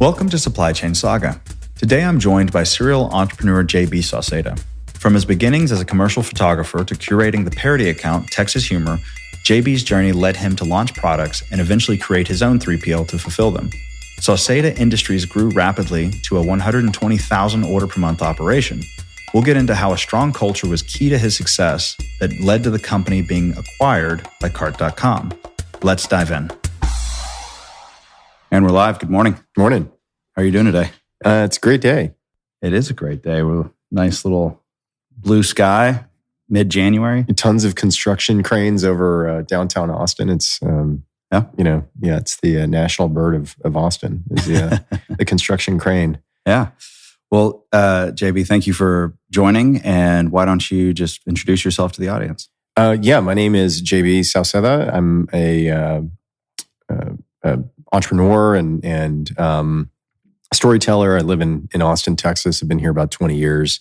Welcome to Supply Chain Saga. Today I'm joined by serial entrepreneur JB Sauceda. From his beginnings as a commercial photographer to curating the parody account Texas Humor, JB's journey led him to launch products and eventually create his own 3PL to fulfill them. Sauceda Industries grew rapidly to a 120,000 order per month operation. We'll get into how a strong culture was key to his success that led to the company being acquired by Cart.com. Let's dive in. And we're live. Good morning. Morning. How are you doing today? It's a great day. It is a great day. We're nice little blue sky, mid-January. Tons of construction cranes over downtown Austin. It's it's the national bird of Austin is the construction crane. Yeah. Well, JB, thank you for joining. And why don't you just introduce yourself to the audience? My name is JB Sauceda. I'm a entrepreneur and storyteller. I live in Austin, Texas. I've been here about 20 years.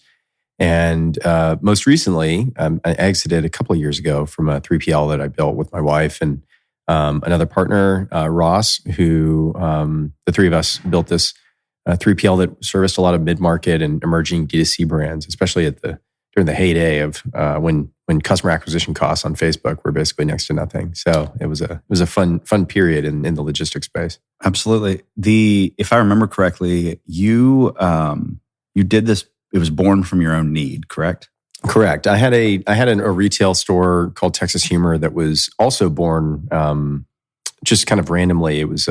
And most recently, I exited a couple of years ago from a 3PL that I built with my wife and another partner, Ross, who the three of us built this 3PL that serviced a lot of mid-market and emerging D2C brands, especially during the heyday of when customer acquisition costs on Facebook were basically next to nothing. So it was a fun period in the logistics space. Absolutely. If I remember correctly, you did this. It was born from your own need, correct? Correct. I had a retail store called Texas Humor that was also born just kind of randomly. It was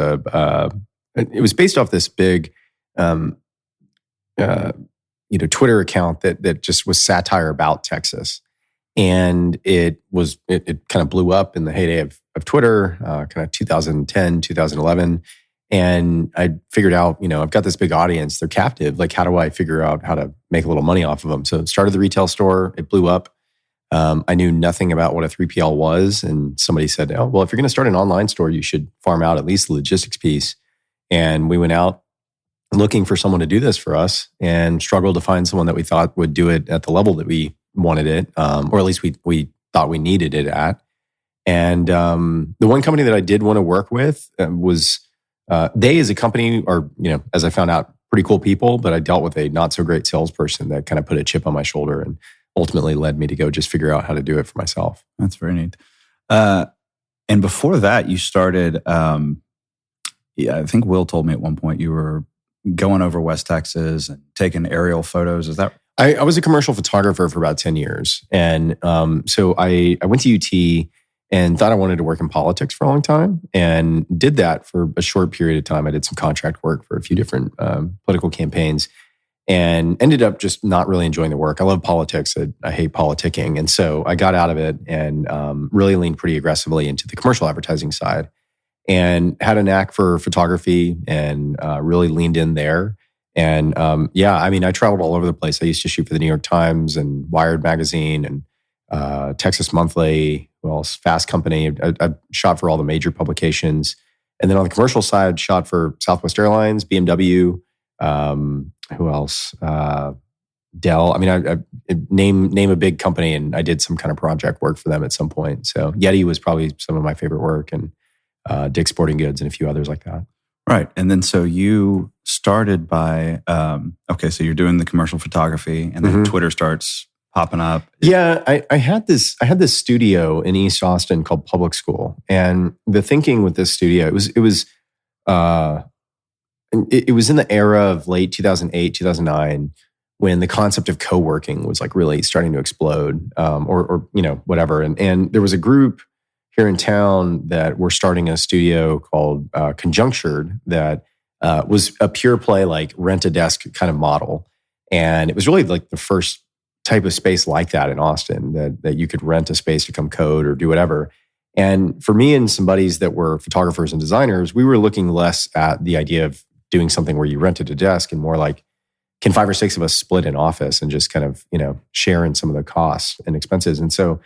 based off this big Twitter account that just was satire about Texas. And it kind of blew up in the heyday of Twitter, kind of 2010, 2011. And I figured out, I've got this big audience. They're captive. Like, how do I figure out how to make a little money off of them? So started the retail store. It blew up. I knew nothing about what a 3PL was. And somebody said, oh, well, if you're going to start an online store, you should farm out at least the logistics piece. And we went out looking for someone to do this for us and struggled to find someone that we thought would do it at the level that we wanted it, or at least we thought we needed it at. And the one company that I did want to work with was, they as a company are, as I found out, pretty cool people, but I dealt with a not so great salesperson that kind of put a chip on my shoulder and ultimately led me to go just figure out how to do it for myself. That's very neat. And before that, you started, I think Will told me at one point you were going over West Texas and taking aerial photos. Is that? I was a commercial photographer for about 10 years. And so I went to UT and thought I wanted to work in politics for a long time and did that for a short period of time. I did some contract work for a few different political campaigns and ended up just not really enjoying the work. I love politics. I hate politicking. And so I got out of it and really leaned pretty aggressively into the commercial advertising side and had a knack for photography and really leaned in there. And I traveled all over the place. I used to shoot for the New York Times and Wired magazine and Texas Monthly, Fast Company. I shot for all the major publications. And then on the commercial side, shot for Southwest Airlines, BMW, who else? Dell. I name a big company, and I did some kind of project work for them at some point. So Yeti was probably some of my favorite work, and Dick's Sporting Goods and a few others like that. Right. And then so you started by, so you're doing the commercial photography and then Twitter starts popping up. Yeah, I had this studio in East Austin called Public School. And the thinking with this studio, it was in the era of late 2008, 2009, when the concept of co-working was like really starting to explode, or whatever. And there was a group here in town that were starting a studio called Conjunctured that was a pure play, like rent a desk kind of model. And it was really like the first type of space like that in Austin that you could rent a space to come code or do whatever. And for me and some buddies that were photographers and designers, we were looking less at the idea of doing something where you rented a desk and more like, can 5 or 6 of us split an office and just kind of, share in some of the costs and expenses? And so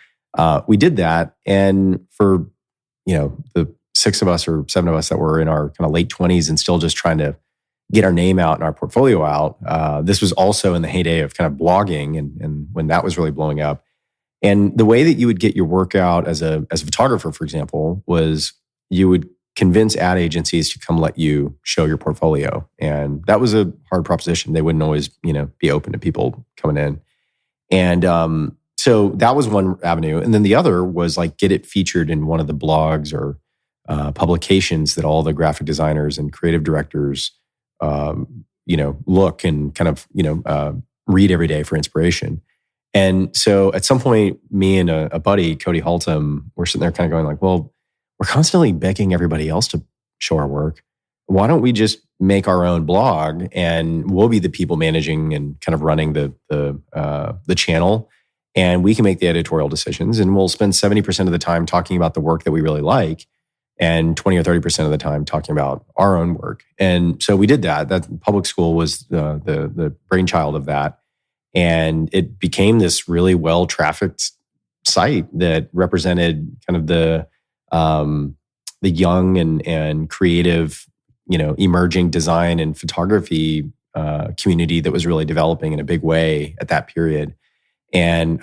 we did that. And for, the 6 of us or 7 of us that were in our kind of late 20s and still just trying to get our name out and our portfolio out, this was also in the heyday of kind of blogging and when that was really blowing up. And the way that you would get your work out as a photographer, for example, was you would convince ad agencies to come let you show your portfolio. And that was a hard proposition. They wouldn't always, be open to people coming in. And so that was one avenue. And then the other was like get it featured in one of the blogs or publications that all the graphic designers and creative directors, look and kind of, read every day for inspiration. And so at some point, me and a buddy, Cody Haltom, we're sitting there kind of going like, well, we're constantly begging everybody else to show our work. Why don't we just make our own blog and we'll be the people managing and kind of running the channel, and we can make the editorial decisions, and we'll spend 70% of the time talking about the work that we really like and 20 or 30% of the time talking about our own work. And so we did that. That public school was the brainchild of that. And it became this really well-trafficked site that represented kind of the young and creative, emerging design and photography community that was really developing in a big way at that period. And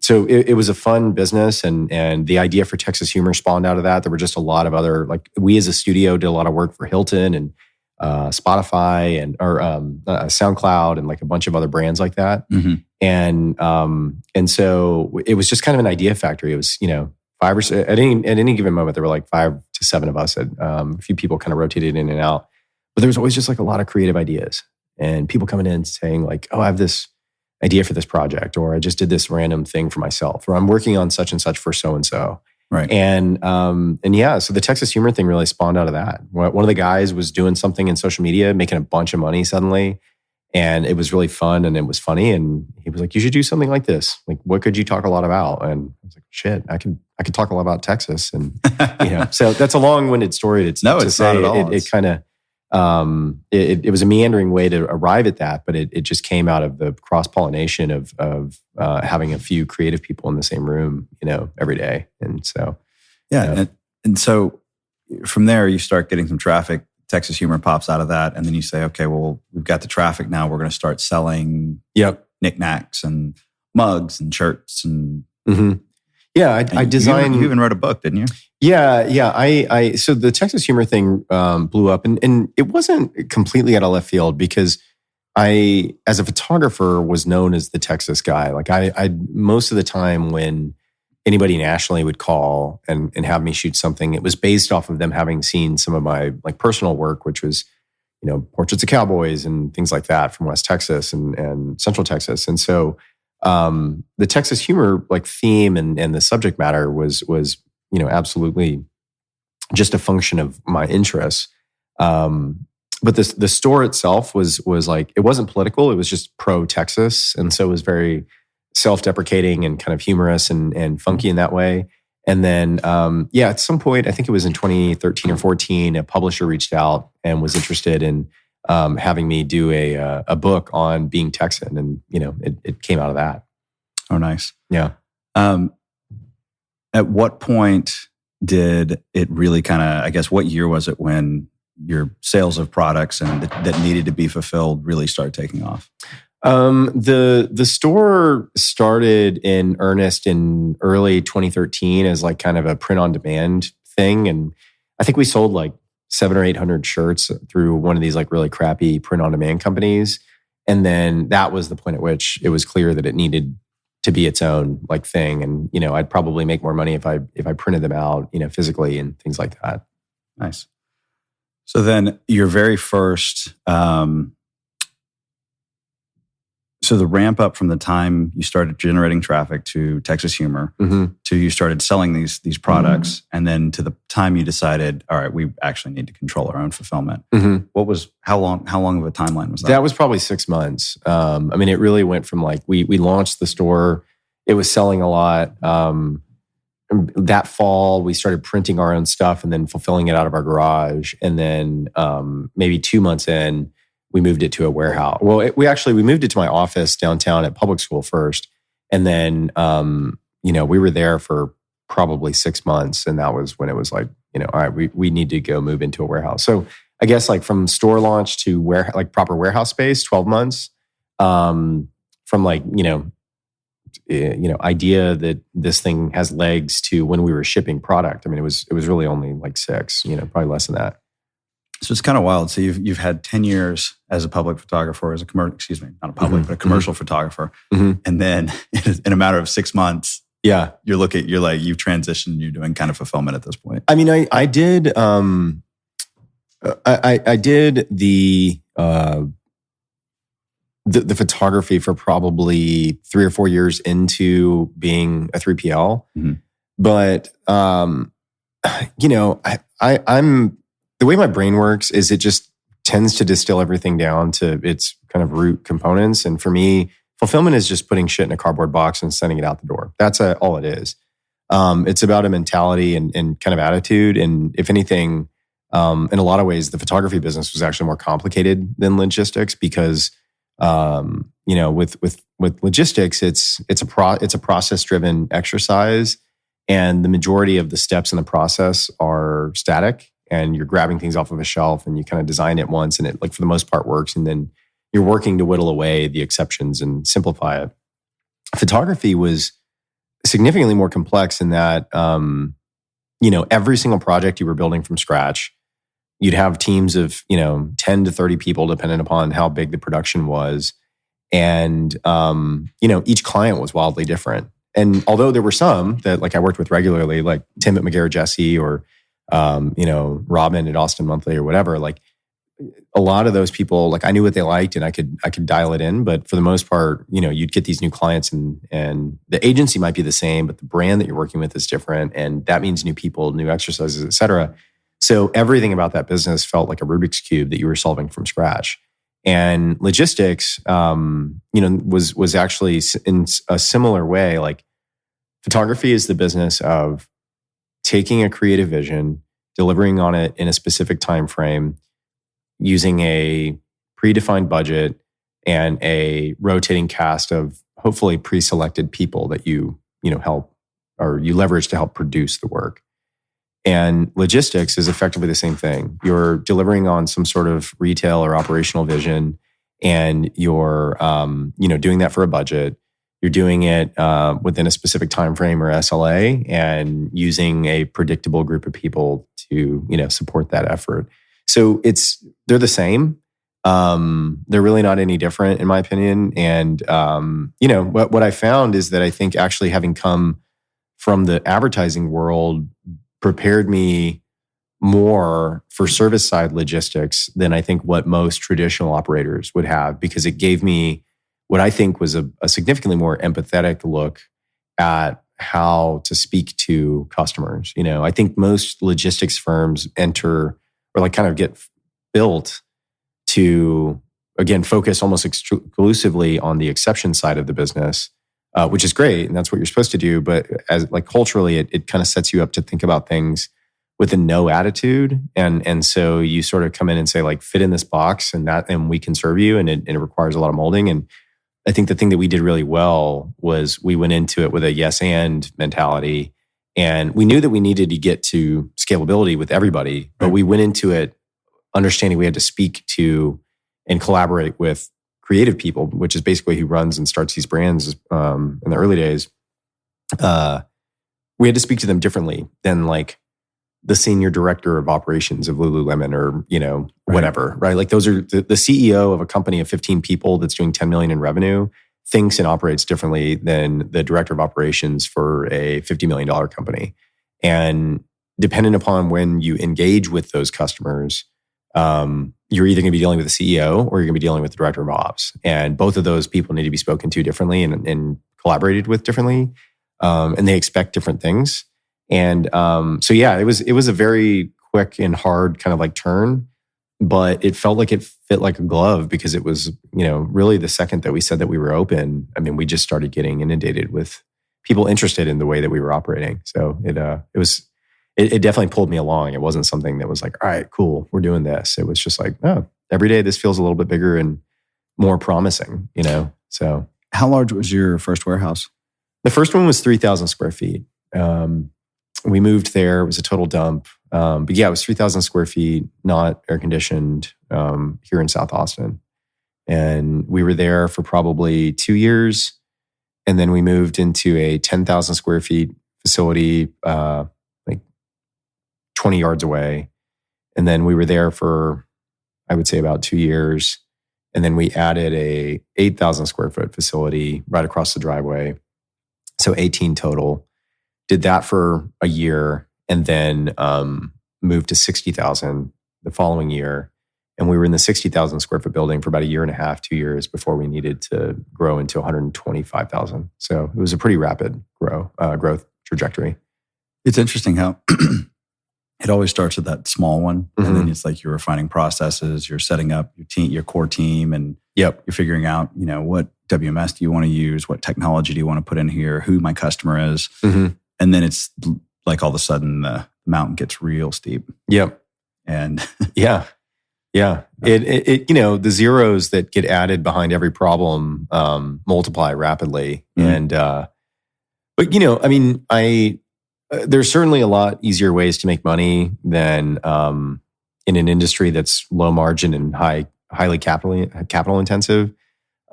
so it was a fun business, and the idea for Texas Humor spawned out of that. There were just a lot of other, like we as a studio did a lot of work for Hilton and Spotify and SoundCloud and like a bunch of other brands like that. Mm-hmm. And so it was just kind of an idea factory. It was, five or at any given moment, there were like 5 to 7 of us. A few people kind of rotated in and out, but there was always just like a lot of creative ideas and people coming in saying like, oh, I have this idea for this project, or I just did this random thing for myself, or I'm working on such and such for so-and-so. Right. And yeah, so the Texas Humor thing really spawned out of that. One of the guys was doing something in social media, making a bunch of money suddenly. And it was really fun and it was funny. And he was like, you should do something like this. Like, what could you talk a lot about? And I was like, shit, I could talk a lot about Texas. And, so that's a long-winded story. It's not at all. It kind of, it was a meandering way to arrive at that, but it just came out of the cross-pollination of having a few creative people in the same room, every day. And so, yeah. And so from there, you start getting some traffic. Texas Humor pops out of that. And then you say, okay, well, we've got the traffic now. We're going to start selling knickknacks and mugs and shirts. And mm-hmm. Yeah, I designed... You even wrote a book, didn't you? Yeah. So the Texas Humor thing blew up. And it wasn't completely out of left field because I, as a photographer, was known as the Texas guy. Like I most of the time when anybody nationally would call and have me shoot something, it was based off of them having seen some of my like personal work, which was, portraits of cowboys and things like that from West Texas and Central Texas. And so the Texas Humor like theme and the subject matter was absolutely just a function of my interests. But the store itself was like, it wasn't political. It was just pro-Texas. And so it was very self-deprecating and kind of humorous and funky in that way. And then, at some point, I think it was in 2013 or 14, a publisher reached out and was interested in having me do a book on being Texan. And, it came out of that. Oh, nice. Yeah. At what point did it really kind of, I guess, what year was it when your sales of products and that needed to be fulfilled really started taking off? The store started in earnest in early 2013 as like kind of a print on demand thing. And I think we sold like 700 or 800 shirts through one of these like really crappy print on demand companies. And then that was the point at which it was clear that it needed to be its own like thing. And, I'd probably make more money if I printed them out, physically and things like that. Nice. So then your very first, so the ramp up from the time you started generating traffic to Texas Humor mm-hmm. to you started selling these products, mm-hmm. and then to the time you decided, all right, we actually need to control our own fulfillment. Mm-hmm. How long of a timeline was that? That was probably 6 months. It really went from like, we launched the store, it was selling a lot. That fall, we started printing our own stuff and then fulfilling it out of our garage. And then maybe 2 months in, we moved it to a warehouse. Well, we moved it to my office downtown at public school first. And then, we were there for probably 6 months. And that was when it was like, all right, we need to go move into a warehouse. So I guess like from store launch to proper warehouse space, 12 months. From like, idea that this thing has legs to when we were shipping product. I mean, it was really only like 6, probably less than that. So it's kind of wild. So you've had 10 years as a public photographer, as a not a public, but a commercial photographer. And then in a matter of 6 months, you've transitioned, you're doing kind of fulfillment at this point. I mean, I did, I did the photography for probably 3 or 4 years into being a 3PL. But, I'm the way my brain works is it just tends to distill everything down to its kind of root components. And for me, fulfillment is just putting shit in a cardboard box and sending it out the door. That's all it is. It's about a mentality and kind of attitude. And if anything, in a lot of ways, the photography business was actually more complicated than logistics because, with logistics, it's a process-driven exercise, and the majority of the steps in the process are static. And you're grabbing things off of a shelf and you kind of design it once and it, like, for the most part works. And then you're working to whittle away the exceptions and simplify it. Photography was significantly more complex in that, every single project you were building from scratch, you'd have teams of, 10 to 30 people, depending upon how big the production was. And, each client was wildly different. And although there were some that I worked with regularly, like Tim at McGarrett Jesse or, Robin at Austin Monthly or whatever, a lot of those people, I knew what they liked and I could dial it in. But for the most part, you'd get these new clients and the agency might be the same, but the brand that you're working with is different. And that means new people, new exercises, et cetera. So everything about that business felt like a Rubik's Cube that you were solving from scratch. And logistics, was actually in a similar way. Photography is the business of taking a creative vision, delivering on it in a specific time frame, using a predefined budget and a rotating cast of hopefully pre-selected people that you help or you leverage to help produce the work. And logistics is effectively the same thing. You're delivering on some sort of retail or operational vision, and you're doing that for a budget. You're doing it within a specific time frame or SLA, and using a predictable group of people to support that effort. So they're the same. They're really not any different, in my opinion. And what I found is that I think actually having come from the advertising world prepared me more for service side logistics than I think what most traditional operators would have, because it gave me what I think was a significantly more empathetic look at how to speak to customers. I think most logistics firms enter or kind of get built to, again, focus almost exclusively on the exception side of the business, which is great. And that's what you're supposed to do. But as culturally, it kind of sets you up to think about things with a no attitude. And so you sort of come in and say, fit in this box and we can serve you. And it requires a lot of molding. And I think the thing that we did really well was we went into it with a yes and mentality. And we knew that we needed to get to scalability with everybody, but we went into it understanding we had to speak to and collaborate with creative people, which is basically who runs and starts these brands in the early days. We had to speak to them differently than the senior director of operations of Lululemon or, whatever, right? Those are the CEO of a company of 15 people that's doing 10 million in revenue thinks and operates differently than the director of operations for a $50 million company. And depending upon when you engage with those customers, you're either going to be dealing with the CEO or you're going to be dealing with the director of ops. And both of those people need to be spoken to differently and collaborated with differently. And they expect different things. And it was a very quick and hard kind of turn, but it felt like it fit like a glove because it was, really the second that we said that we were open. I mean, we just started getting inundated with people interested in the way that we were operating. So it definitely pulled me along. It wasn't something that was all right, cool, we're doing this. It was just every day this feels a little bit bigger and more promising, So how large was your first warehouse? The first one was 3,000 square feet. We moved there. It was a total dump. But yeah, it was 3,000 square feet, not air conditioned, here in South Austin. And we were there for probably 2 years. And then we moved into a 10,000 square feet facility, like 20 yards away. And then we were there for, I would say, about 2 years. And then we added a 8,000 square foot facility right across the driveway. So 18 total. Did that for a year, and then moved to 60,000 the following year. And we were in the 60,000 square foot building for about a year and a half, 2 years before we needed to grow into 125,000. So it was a pretty rapid growth trajectory. It's interesting how it always starts with that small one. Mm-hmm. And then it's like you're refining processes, you're setting up your team, your core team, and you're figuring out, what WMS do you want to use? What technology do you want to put in here? Who my customer is? Mm-hmm. And then it's like all of a sudden the mountain gets real steep. Yep. And yeah. It the zeros that get added behind every problem multiply rapidly. Mm-hmm. And there's certainly a lot easier ways to make money than in an industry that's low margin and highly capital intensive.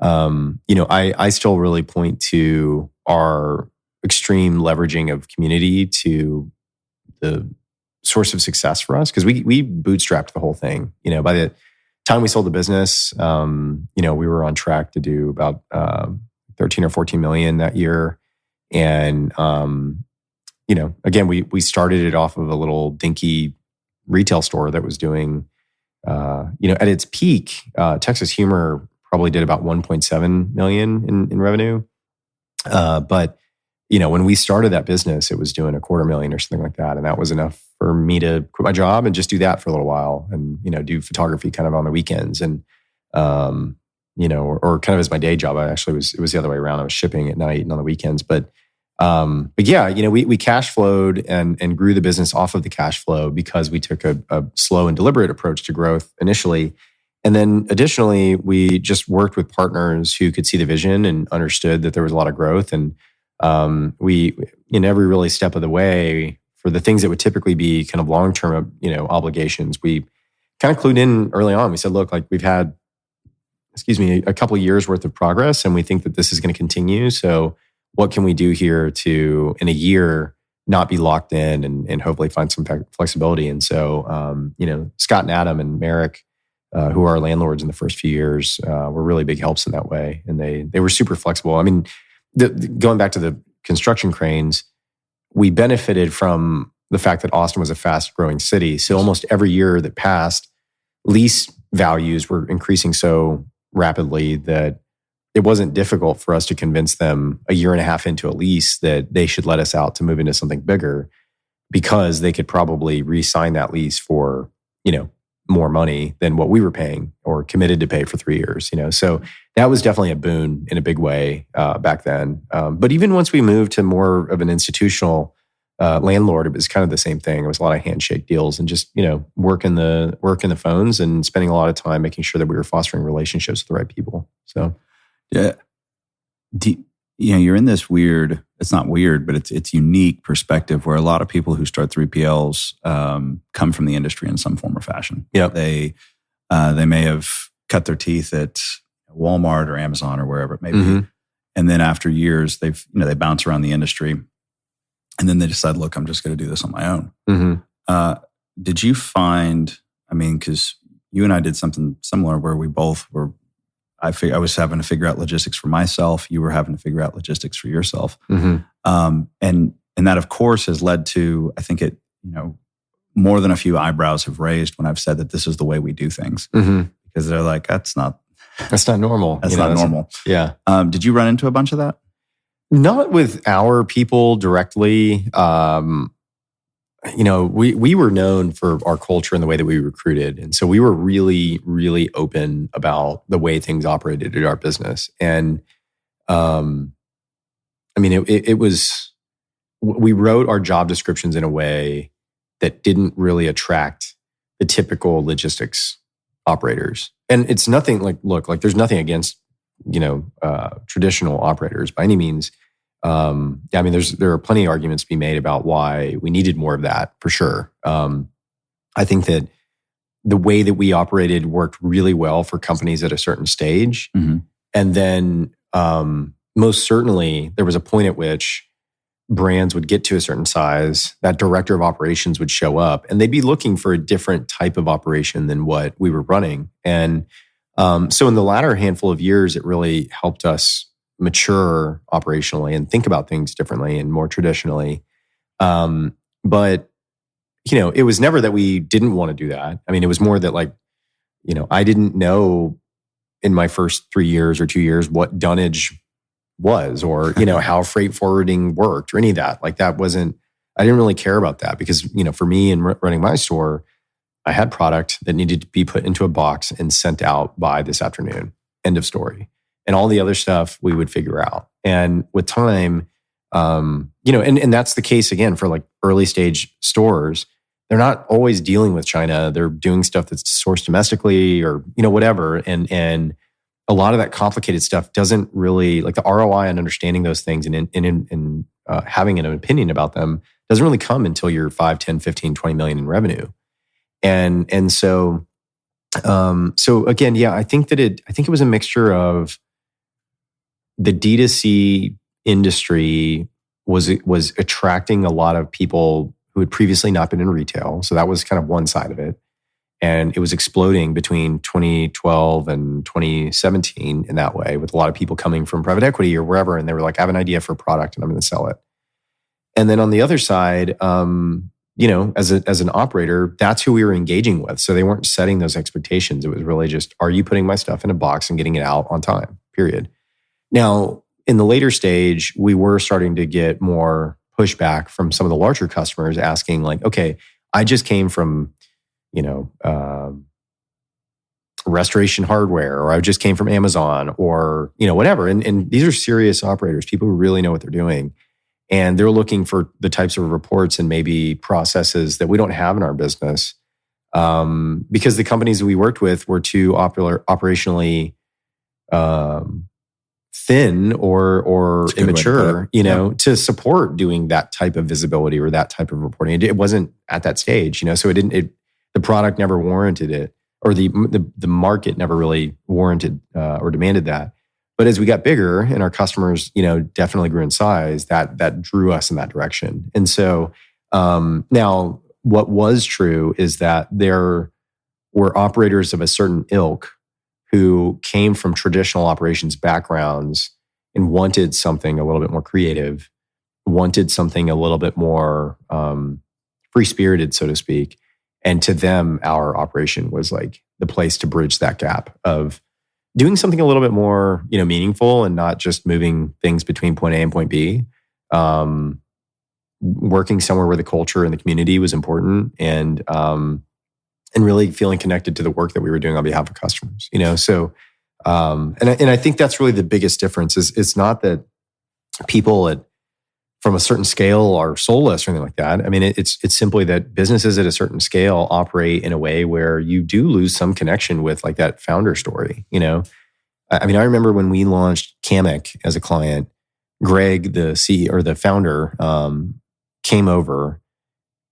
I still really point to our extreme leveraging of community to the source of success for us, because we bootstrapped the whole thing. By the time we sold the business, we were on track to do about 13 or 14 million that year. And again, we started it off of a little dinky retail store that was doing at its peak, Texas Humor probably did about 1.7 million in revenue. But when we started that business, it was doing $250,000 or something like that. And that was enough for me to quit my job and just do that for a little while and, do photography kind of on the weekends. And, or kind of as my day job. It was the other way around. I was shipping at night and on the weekends. But yeah, we cash flowed and grew the business off of the cash flow because we took a slow and deliberate approach to growth initially. And then additionally, we just worked with partners who could see the vision and understood that there was a lot of growth. And we, in every really step of the way, for the things that would typically be kind of long-term, obligations, we kind of clued in early on. We said, look, like we've had, a couple of years worth of progress, and we think that this is going to continue. So what can we do here to, in a year, not be locked in and hopefully find some flexibility? And so, Scott and Adam and Merrick, who are our landlords in the first few years, were really big helps in that way. And they were super flexible. I mean, going back to the construction cranes, we benefited from the fact that Austin was a fast growing city. So almost every year that passed, lease values were increasing so rapidly that it wasn't difficult for us to convince them a year and a half into a lease that they should let us out to move into something bigger, because they could probably re-sign that lease for, more money than what we were paying or committed to pay for 3 years. So that was definitely a boon in a big way back then. But even once we moved to more of an institutional landlord, it was kind of the same thing. It was a lot of handshake deals and just working the phones and spending a lot of time making sure that we were fostering relationships with the right people. So yeah, you're in this weird. It's not weird, but it's unique perspective where a lot of people who start 3PLs come from the industry in some form or fashion. Yeah, they may have cut their teeth at Walmart or Amazon or wherever it may be, and then after years, they bounce around the industry, and then they decide, look, I'm just going to do this on my own. Did you find? I mean, because you and I did something similar where we both were. I was having to figure out logistics for myself. You were having to figure out logistics for yourself. And that, of course, has led to, I think more than a few eyebrows have raised when I've said that this is the way we do things. Because they're like, that's not normal. That's not normal. Yeah. Did you run into a bunch of that? Not with our people directly. We were known for our culture and the way that we recruited. And so we were really, really open about the way things operated at our business. And it was, we wrote our job descriptions in a way that didn't really attract the typical logistics operators. And it's nothing there's nothing against, traditional operators by any means. There are plenty of arguments to be made about why we needed more of that, for sure. I think that the way that we operated worked really well for companies at a certain stage. And then most certainly there was a point at which brands would get to a certain size, that director of operations would show up, and they'd be looking for a different type of operation than what we were running. And so in the latter handful of years, it really helped us mature operationally and think about things differently and more traditionally. But it was never that we didn't want to do that. I mean, it was more that I didn't know in my first 3 years or 2 years what dunnage was, or how freight forwarding worked, or any of that. I didn't really care about that, because for me in running my store, I had product that needed to be put into a box and sent out by this afternoon. End of story. And all the other stuff we would figure out. And with time, and that's the case again for early stage stores. They're not always dealing with China. They're doing stuff that's sourced domestically, or whatever. And a lot of that complicated stuff doesn't really, the ROI on understanding those things and having an opinion about them doesn't really come until you're 5, 10, 15, 20 million in revenue. And so again, yeah, I think it was a mixture of the D2C industry was attracting a lot of people who had previously not been in retail. So that was kind of one side of it. And it was exploding between 2012 and 2017 in that way, with a lot of people coming from private equity or wherever. And they were like, I have an idea for a product and I'm going to sell it. And then on the other side, as an operator, that's who we were engaging with. So they weren't setting those expectations. It was really just, are you putting my stuff in a box and getting it out on time, period. Now, in the later stage, we were starting to get more pushback from some of the larger customers asking okay, I just came from, Restoration Hardware, or I just came from Amazon, or, whatever. And these are serious operators, people who really know what they're doing. And they're looking for the types of reports and maybe processes that we don't have in our business, because the companies that we worked with were too operationally thin or immature, to support doing that type of visibility or that type of reporting. It wasn't at that stage, so the product never warranted it, or the market never really warranted or demanded that. But as we got bigger and our customers, definitely grew in size, that drew us in that direction. And so now what was true is that there were operators of a certain ilk who came from traditional operations backgrounds and wanted something a little bit more creative, wanted something a little bit more free-spirited, so to speak. And to them, our operation was the place to bridge that gap of doing something a little bit more, meaningful, and not just moving things between point A and point B. Working somewhere where the culture and the community was important, and really feeling connected to the work that we were doing on behalf of customers. So and I think that's really the biggest difference. Is it's not that people from a certain scale are soulless or anything like that. I mean, it's simply that businesses at a certain scale operate in a way where you do lose some connection with that founder story. I mean, I remember when we launched Kamek as a client, Greg, the CEO or the founder, came over,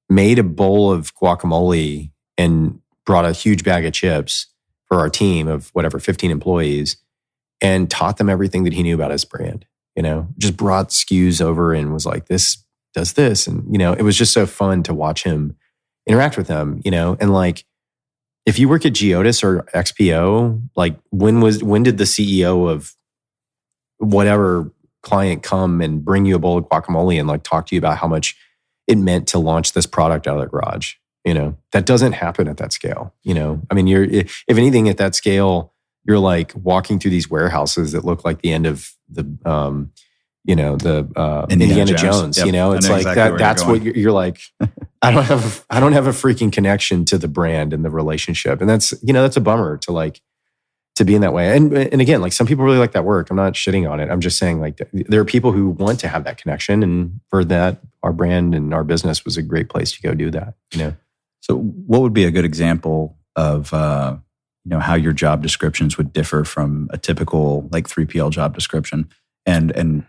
made a bowl of guacamole, and brought a huge bag of chips for our team of 15 employees, and taught them everything that he knew about his brand. Just brought SKUs over and was like, this does this. And, it was just so fun to watch him interact with them, and if you work at Geodis or XPO, when did the CEO of whatever client come and bring you a bowl of guacamole and talk to you about how much it meant to launch this product out of the garage? That doesn't happen at that scale. I mean, if anything at that scale, you're walking through these warehouses that look like the end of the, Indiana Jones. Yep. It's exactly that's what you're like. I don't have a freaking connection to the brand and the relationship, and that's that's a bummer to be in that way. And again, some people really like that work. I'm not shitting on it. I'm just saying there are people who want to have that connection, and for that, our brand and our business was a great place to go do that. So, what would be a good example of how your job descriptions would differ from a typical 3PL job description, and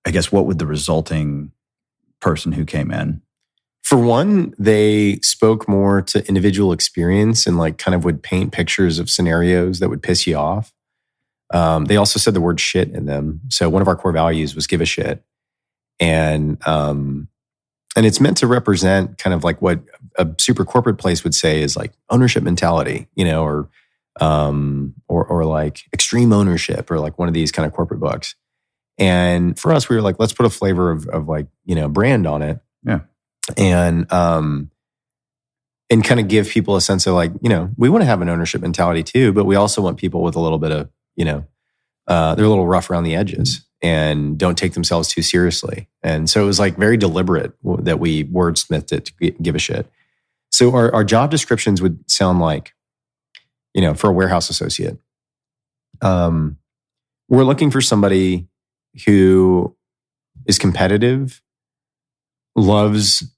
I guess what would the resulting person who came in? For one, they spoke more to individual experience and kind of would paint pictures of scenarios that would piss you off. They also said the word shit in them. So one of our core values was give a shit. And it's meant to represent kind of like what a super corporate place would say is like ownership mentality, or like extreme ownership, or like one of these kind of corporate books. And for us, we were like, let's put a flavor of like, brand on it. Yeah. And kind of give people a sense of like, we want to have an ownership mentality too, but we also want people with a little bit of, they're a little rough around the edges and don't take themselves too seriously. And so it was like very deliberate that we wordsmithed it to give a shit. So our job descriptions would sound like, for a warehouse associate, we're looking for somebody who is competitive, loves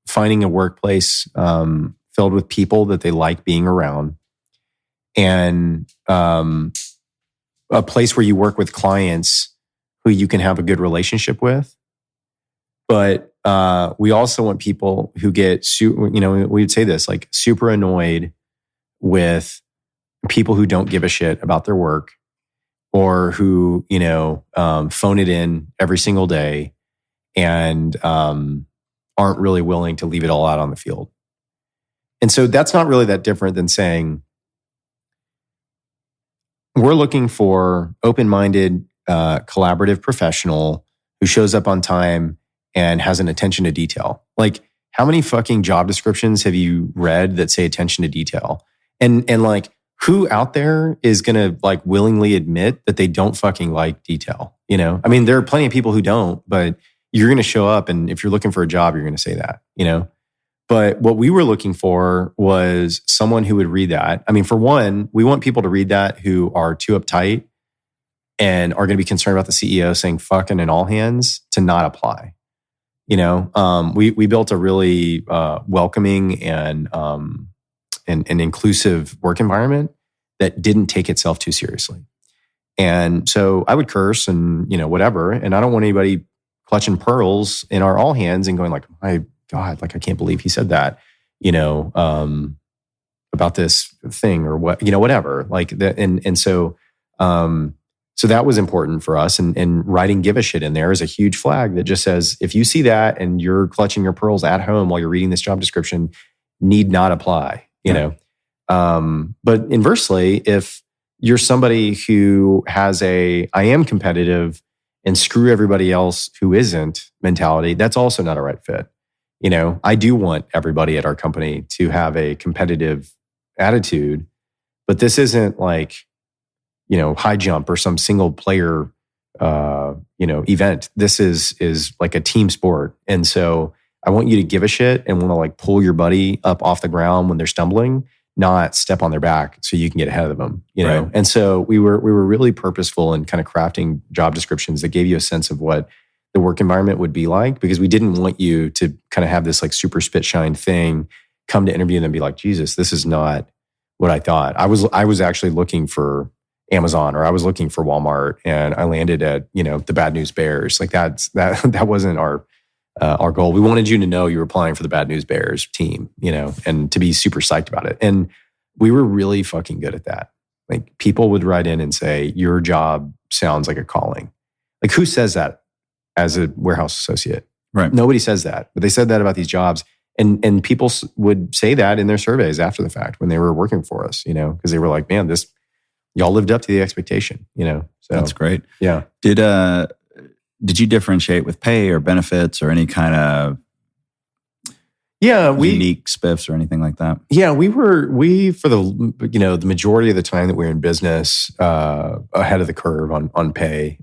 finding a workplace filled with people that they like being around, and a place where you work with clients who you can have a good relationship with. But we also want people who get, we would say this, like super annoyed with people who don't give a shit about their work, or who, phone it in every single day and aren't really willing to leave it all out on the field. And so that's not really that different than saying, we're looking for open-minded, collaborative professional who shows up on time and has an attention to detail. Like, how many fucking job descriptions have you read that say attention to detail? And like, who out there is going to like willingly admit that they don't fucking like detail? I mean, there are plenty of people who don't, but you're going to show up, and if you're looking for a job, you're going to say that, But what we were looking for was someone who would read that. I mean, for one, we want people to read that who are too uptight and are going to be concerned about the CEO saying fucking in all hands to not apply. We built a really welcoming and inclusive work environment that didn't take itself too seriously. And so I would curse and, whatever. And I don't want anybody clutching pearls in our all hands and going like, my God, like, I can't believe he said that, about this thing or what, whatever. Like that. And so that was important for us. And writing give a shit in there is a huge flag that just says, if you see that and you're clutching your pearls at home while you're reading this job description, need not apply, But inversely, if you're somebody who has I am competitive and screw everybody else who isn't mentality, that's also not a right fit. I do want everybody at our company to have a competitive attitude, but this isn't like, high jump or some single player, event. This is like a team sport. And so I want you to give a shit and want to like pull your buddy up off the ground when they're stumbling, not step on their back so you can get ahead of them, Right. And so we were really purposeful in kind of crafting job descriptions that gave you a sense of what the work environment would be like, because we didn't want you to kind of have this like super spit shine thing, come to interview and then be like, Jesus, this is not what I thought. I was actually looking for Amazon, or I was looking for Walmart, and I landed at, the Bad News Bears. Like that wasn't our goal. We wanted you to know you were applying for the Bad News Bears team, and to be super psyched about it. And we were really fucking good at that. Like, people would write in and say, your job sounds like a calling. Like, who says that as a warehouse associate? Right. Nobody says that, but they said that about these jobs. And people would say that in their surveys after the fact when they were working for us, because they were like, man, y'all lived up to the expectation, So that's great. Yeah. Did you differentiate with pay or benefits or any kind of unique spiffs or anything like that? Yeah, we for the majority of the time that we were in business, ahead of the curve on pay.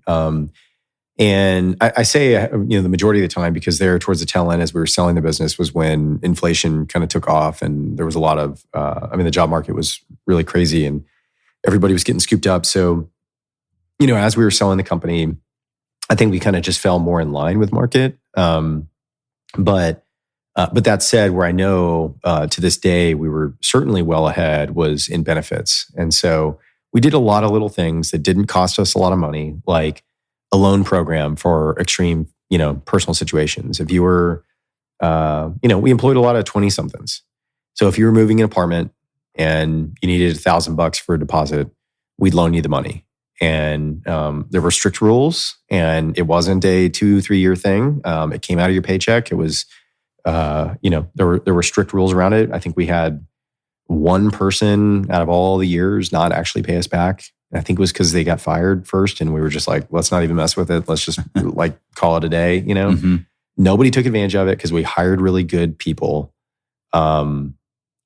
And I say, the majority of the time, because there towards the tail end as we were selling the business was when inflation kind of took off, and there was a lot of, the job market was really crazy and everybody was getting scooped up. So, as we were selling the company, I think we kind of just fell more in line with market. But that said, where I know to this day we were certainly well ahead was in benefits. And so we did a lot of little things that didn't cost us a lot of money, like a loan program for extreme, personal situations. If you were, we employed a lot of 20-somethings. So if you were moving an apartment and you needed $1,000 for a deposit, we'd loan you the money. And there were strict rules, and it wasn't a 2-3 year thing. It came out of your paycheck. It was, there were strict rules around it. I think we had one person out of all the years not actually pay us back. And I think it was because they got fired first, and we were just like, let's not even mess with it. Let's just like call it a day. Mm-hmm. Nobody took advantage of it because we hired really good people. And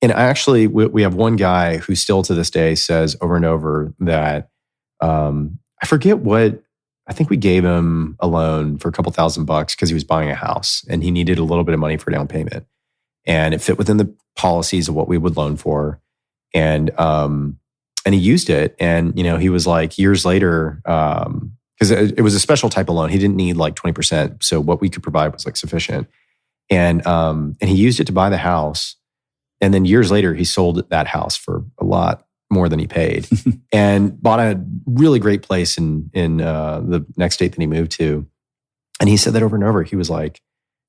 actually, we have one guy who still to this day says over and over that I forget what, I think we gave him a loan for a couple $1,000 because he was buying a house and he needed a little bit of money for down payment. And it fit within the policies of what we would loan for. And he used it. And, he was like years later, because it was a special type of loan. He didn't need like 20%. So what we could provide was like sufficient. And he used it to buy the house. And then years later, he sold that house for a lot more than he paid and bought a really great place in the next state that he moved to. And he said that over and over. He was like,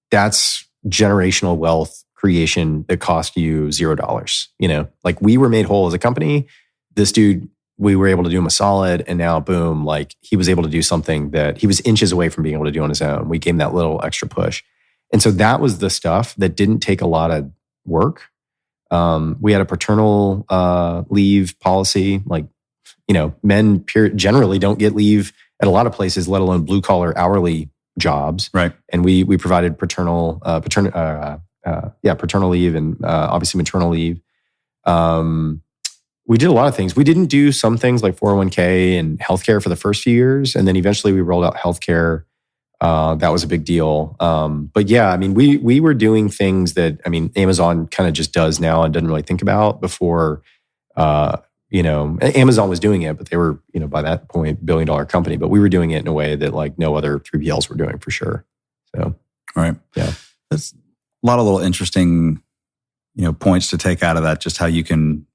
that's generational wealth creation that cost you $0. Like we were made whole as a company. This dude, we were able to do him a solid, and now boom, like he was able to do something that he was inches away from being able to do on his own. We gave him that little extra push. And so that was the stuff that didn't take a lot of work. We had a paternal leave policy. Like, men generally don't get leave at a lot of places, let alone blue collar hourly jobs. Right. And we provided paternal leave and obviously maternal leave. We did a lot of things. We didn't do some things like 401k and healthcare for the first few years, and then eventually we rolled out healthcare. That was a big deal. But yeah, we were doing things that, Amazon kind of just does now and doesn't really think about before, Amazon was doing it, but they were, by that point, $1 billion company, but we were doing it in a way that like no other 3PLs were doing for sure. So, right. Yeah. That's a lot of little interesting, points to take out of that, just how you can,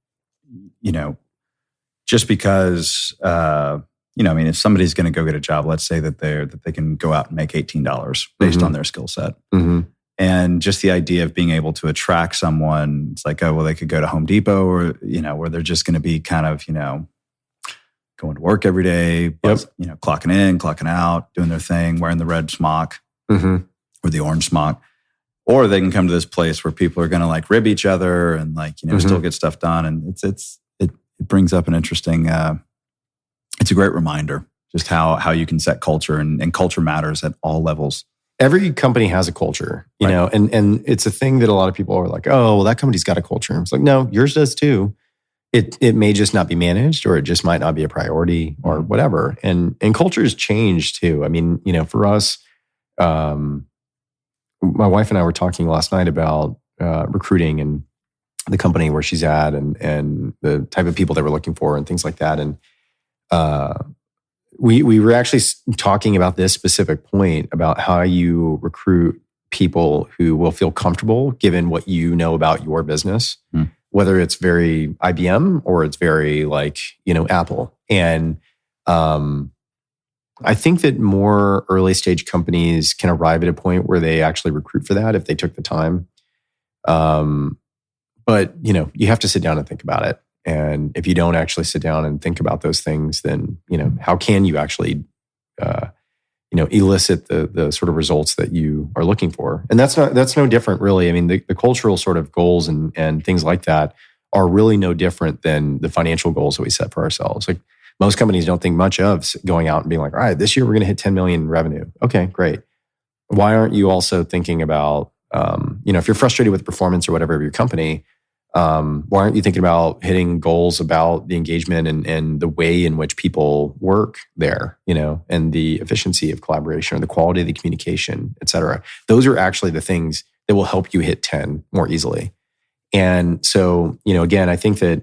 just because, if somebody's going to go get a job, let's say that they can go out and make $18 based on their skill set. Mm-hmm. And just the idea of being able to attract someone, it's like, oh, well, they could go to Home Depot or, where they're just going to be kind of, going to work every day, but, clocking in, clocking out, doing their thing, wearing the red smock or the orange smock. Or they can come to this place where people are going to like rib each other and like, still get stuff done. And it brings up an interesting, it's a great reminder just how you can set culture and culture matters at all levels. Every company has a culture, you know, and it's a thing that a lot of people are like, oh, well, that company's got a culture. It's like, no, yours does too. It may just not be managed, or it just might not be a priority or whatever. And cultures change too. For us, my wife and I were talking last night about recruiting and the company where she's at and the type of people that we're looking for and things like that. And we were actually talking about this specific point about how you recruit people who will feel comfortable given what you know about your business, whether it's very IBM or it's very like, Apple. And I think that more early stage companies can arrive at a point where they actually recruit for that if they took the time. But, you have to sit down and think about it. And if you don't actually sit down and think about those things, then, how can you actually, elicit the sort of results that you are looking for? And that's no different, really. The cultural sort of goals and things like that are really no different than the financial goals that we set for ourselves. Like most companies don't think much of going out and being like, all right, this year we're going to hit 10 million in revenue. Okay, great. Why aren't you also thinking about, if you're frustrated with the performance or whatever of your company, why aren't you thinking about hitting goals about the engagement and the way in which people work there, and the efficiency of collaboration or the quality of the communication, et cetera? Those are actually the things that will help you hit 10 more easily. And so, again, I think that,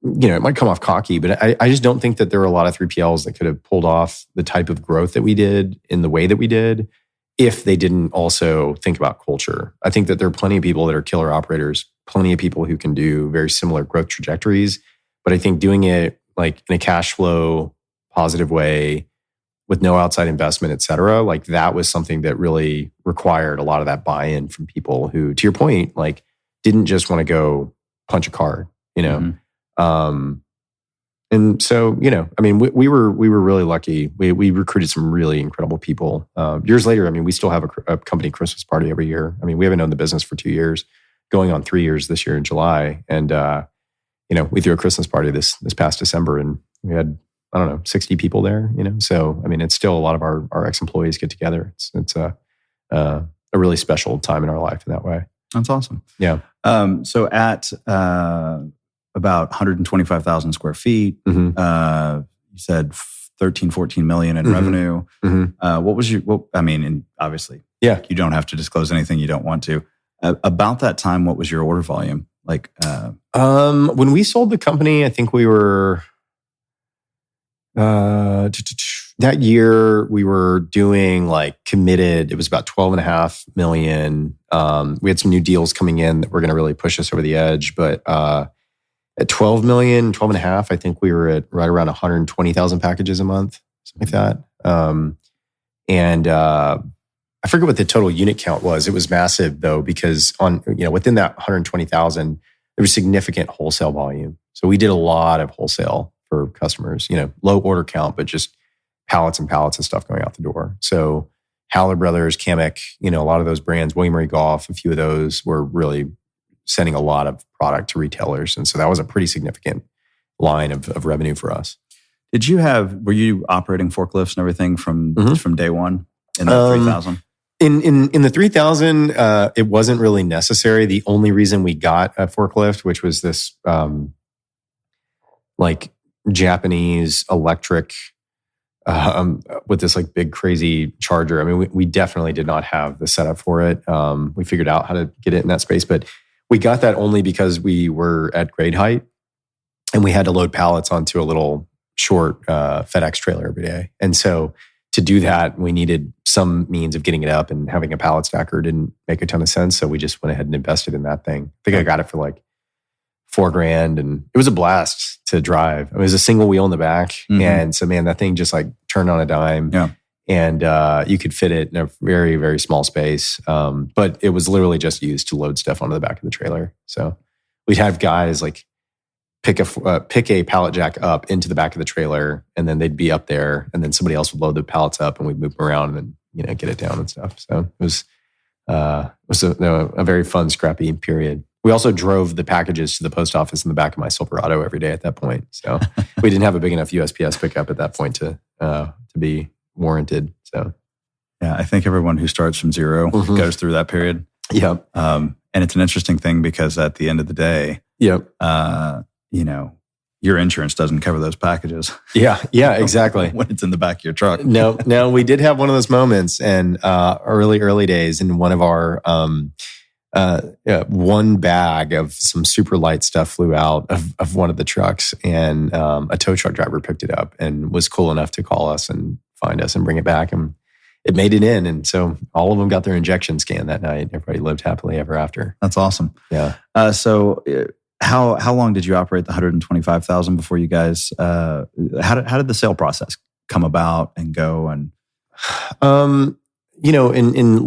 it might come off cocky, but I just don't think that there are a lot of 3PLs that could have pulled off the type of growth that we did in the way that we did if they didn't also think about culture. I think that there are plenty of people that are killer operators, plenty of people who can do very similar growth trajectories. But I think doing it like in a cash flow positive way with no outside investment, et cetera, like that was something that really required a lot of that buy-in from people who, to your point, like didn't just want to go punch a card, And so, I mean, we were really lucky. We recruited some really incredible people. Years later, I mean, we still have a company Christmas party every year. I mean, we haven't owned the business for 2 years, going on 3 years this year in July. And, we threw a Christmas party this past December, and we had, 60 people there, So, I mean, it's still a lot of our ex-employees get together. It's a really special time in our life in that way. That's awesome. Yeah. So at about 125,000 square feet, you said 13, 14 million in revenue. What was and obviously, you don't have to disclose anything you don't want to. About that time, what was your order volume? Like, when we sold the company, I think we were, that year we were doing like committed, it was about 12.5 million. We had some new deals coming in that were going to really push us over the edge. But at 12 million, 12.5, I think we were at right around 120,000 packages a month, something like that. And I forget what the total unit count was. It was massive though, because within that 120,000, there was significant wholesale volume. So we did a lot of wholesale for customers, low order count, but just pallets and pallets of stuff going out the door. So Haller Brothers, Kamek, a lot of those brands, William Murray Golf, a few of those were really sending a lot of product to retailers. And so that was a pretty significant line of revenue for us. Were you operating forklifts and everything from day one in the 3,000? In the 3,000, it wasn't really necessary. The only reason we got a forklift, which was this like Japanese electric with this like big crazy charger. I mean, we definitely did not have the setup for it. We figured out how to get it in that space, but we got that only because we were at grade height and we had to load pallets onto a little short FedEx trailer every day. And so to do that, we needed some means of getting it up, and having a pallet stacker didn't make a ton of sense. So we just went ahead and invested in that thing. I think I got it for like $4,000, and it was a blast to drive. It was a single wheel in the back. And so, man, that thing just like turned on a dime. Yeah. And you could fit it in a very, very small space. But it was literally just used to load stuff onto the back of the trailer. So we'd have guys like pick a pallet jack up into the back of the trailer, and then they'd be up there, and then somebody else would load the pallets up, and we'd move them around and then get it down and stuff. So it was a very fun, scrappy period. We also drove the packages to the post office in the back of my Silverado every day at that point. So we didn't have a big enough USPS pickup at that point to be warranted. So yeah, I think everyone who starts from zero goes through that period. Yep. And it's an interesting thing because at the end of the day, your insurance doesn't cover those packages. Yeah, exactly. When it's in the back of your truck. No, we did have one of those moments, and early days in one of our one bag of some super light stuff flew out of one of the trucks, and a tow truck driver picked it up and was cool enough to call us and find us and bring it back, and it made it in. And so all of them got their injection scan that night. Everybody lived happily ever after. That's awesome. Yeah. So how long did you operate the 125,000 before you guys? How did the sale process come about and go? And in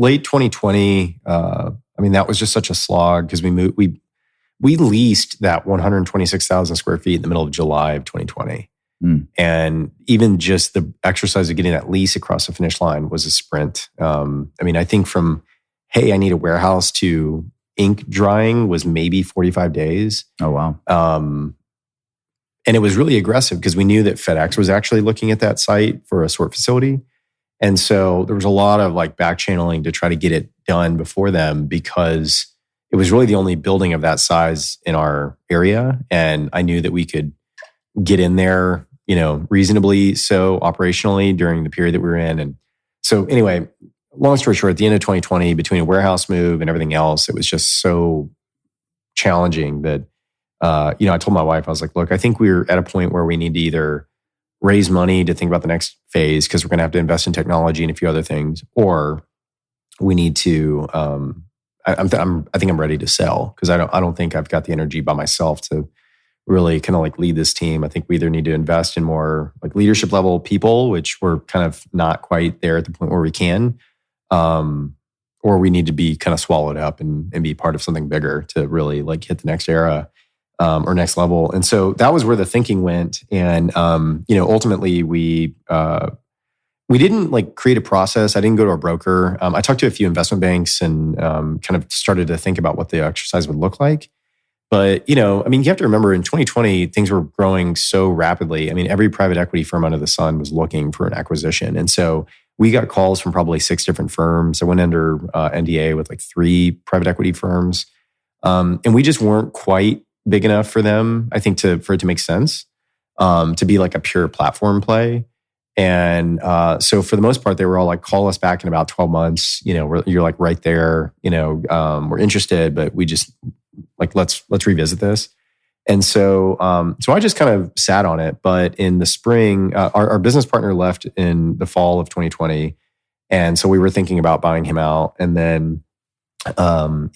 late 2020, that was just such a slog because we leased that 126,000 square feet in the middle of July of 2020. And even just the exercise of getting that lease across the finish line was a sprint. I think from, hey, I need a warehouse to ink drying was maybe 45 days. Oh, wow. And it was really aggressive because we knew that FedEx was actually looking at that site for a sort facility. And so there was a lot of like back channeling to try to get it done before them because it was really the only building of that size in our area. And I knew that we could get in there, reasonably so operationally during the period that we were in. And so anyway, long story short, at the end of 2020, between a warehouse move and everything else, it was just so challenging that, I told my wife, I was like, look, I think we're at a point where we need to either raise money to think about the next phase because we're going to have to invest in technology and a few other things, or we need to, I think I'm ready to sell because I don't think I've got the energy by myself to really kind of like lead this team. I think we either need to invest in more like leadership level people, which we're kind of not quite there at the point where we can, or we need to be kind of swallowed up and be part of something bigger to really like hit the next era. or next level. And so that was where the thinking went. And, ultimately we didn't like create a process. I didn't go to a broker. I talked to a few investment banks and kind of started to think about what the exercise would look like. But, you have to remember in 2020, things were growing so rapidly. I mean, every private equity firm under the sun was looking for an acquisition. And so we got calls from probably 6 different firms. I went under NDA with like 3 private equity firms. And we just weren't quite big enough for them, I think, for it to make sense, to be like a pure platform play. And so for the most part, they were all like, call us back in about 12 months. You're like right there, we're interested, but we just like, let's revisit this. And so I just kind of sat on it. But in the spring, our business partner left in the fall of 2020. And so we were thinking about buying him out. And then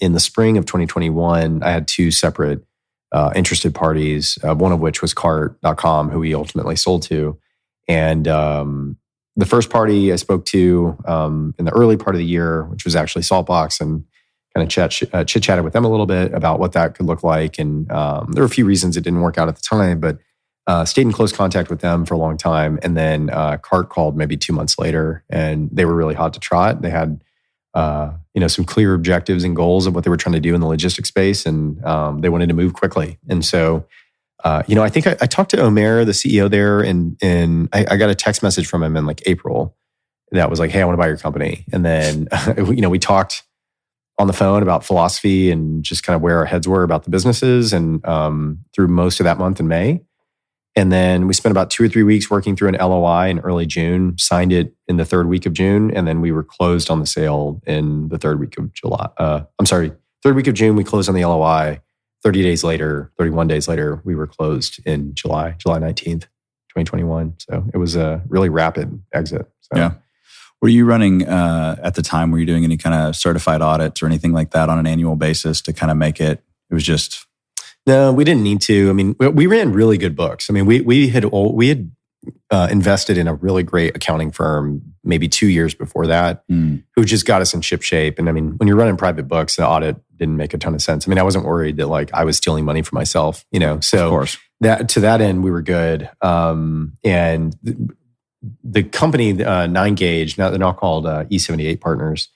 in the spring of 2021, I had 2 separate interested parties, one of which was Cart.com, who we ultimately sold to. And the first party I spoke to in the early part of the year, which was actually Saltbox, and kind of chit-chatted with them a little bit about what that could look like. And there were a few reasons it didn't work out at the time, but stayed in close contact with them for a long time. And then Cart called maybe 2 months later, and they were really hot to trot. They had some clear objectives and goals of what they were trying to do in the logistics space, and they wanted to move quickly. And so I think I talked to Omer, the CEO there, and I got a text message from him in like April that was like, hey, I want to buy your company. And then, we talked on the phone about philosophy and just kind of where our heads were about the businesses, and through most of that month in May. And then we spent about 2 or 3 weeks working through an LOI in early June, signed it in the 3rd week of June, and then we were closed on the sale in the 3rd week of July. 3rd week of June, we closed on the LOI. 31 days later, we were closed in July 19th, 2021. So it was a really rapid exit. So. Yeah. Were you running, at the time, were you doing any kind of certified audits or anything like that on an annual basis to kind of make it was just... No, we didn't need to. I mean, we ran really good books. I mean, we had invested in a really great accounting firm maybe 2 years before that, who just got us in ship shape. And I mean, when you're running private books, the audit didn't make a ton of sense. I mean, I wasn't worried that like I was stealing money for myself, So of course. That to that end, we were good. And the company 9Gauge, now they're now called E78 Partners,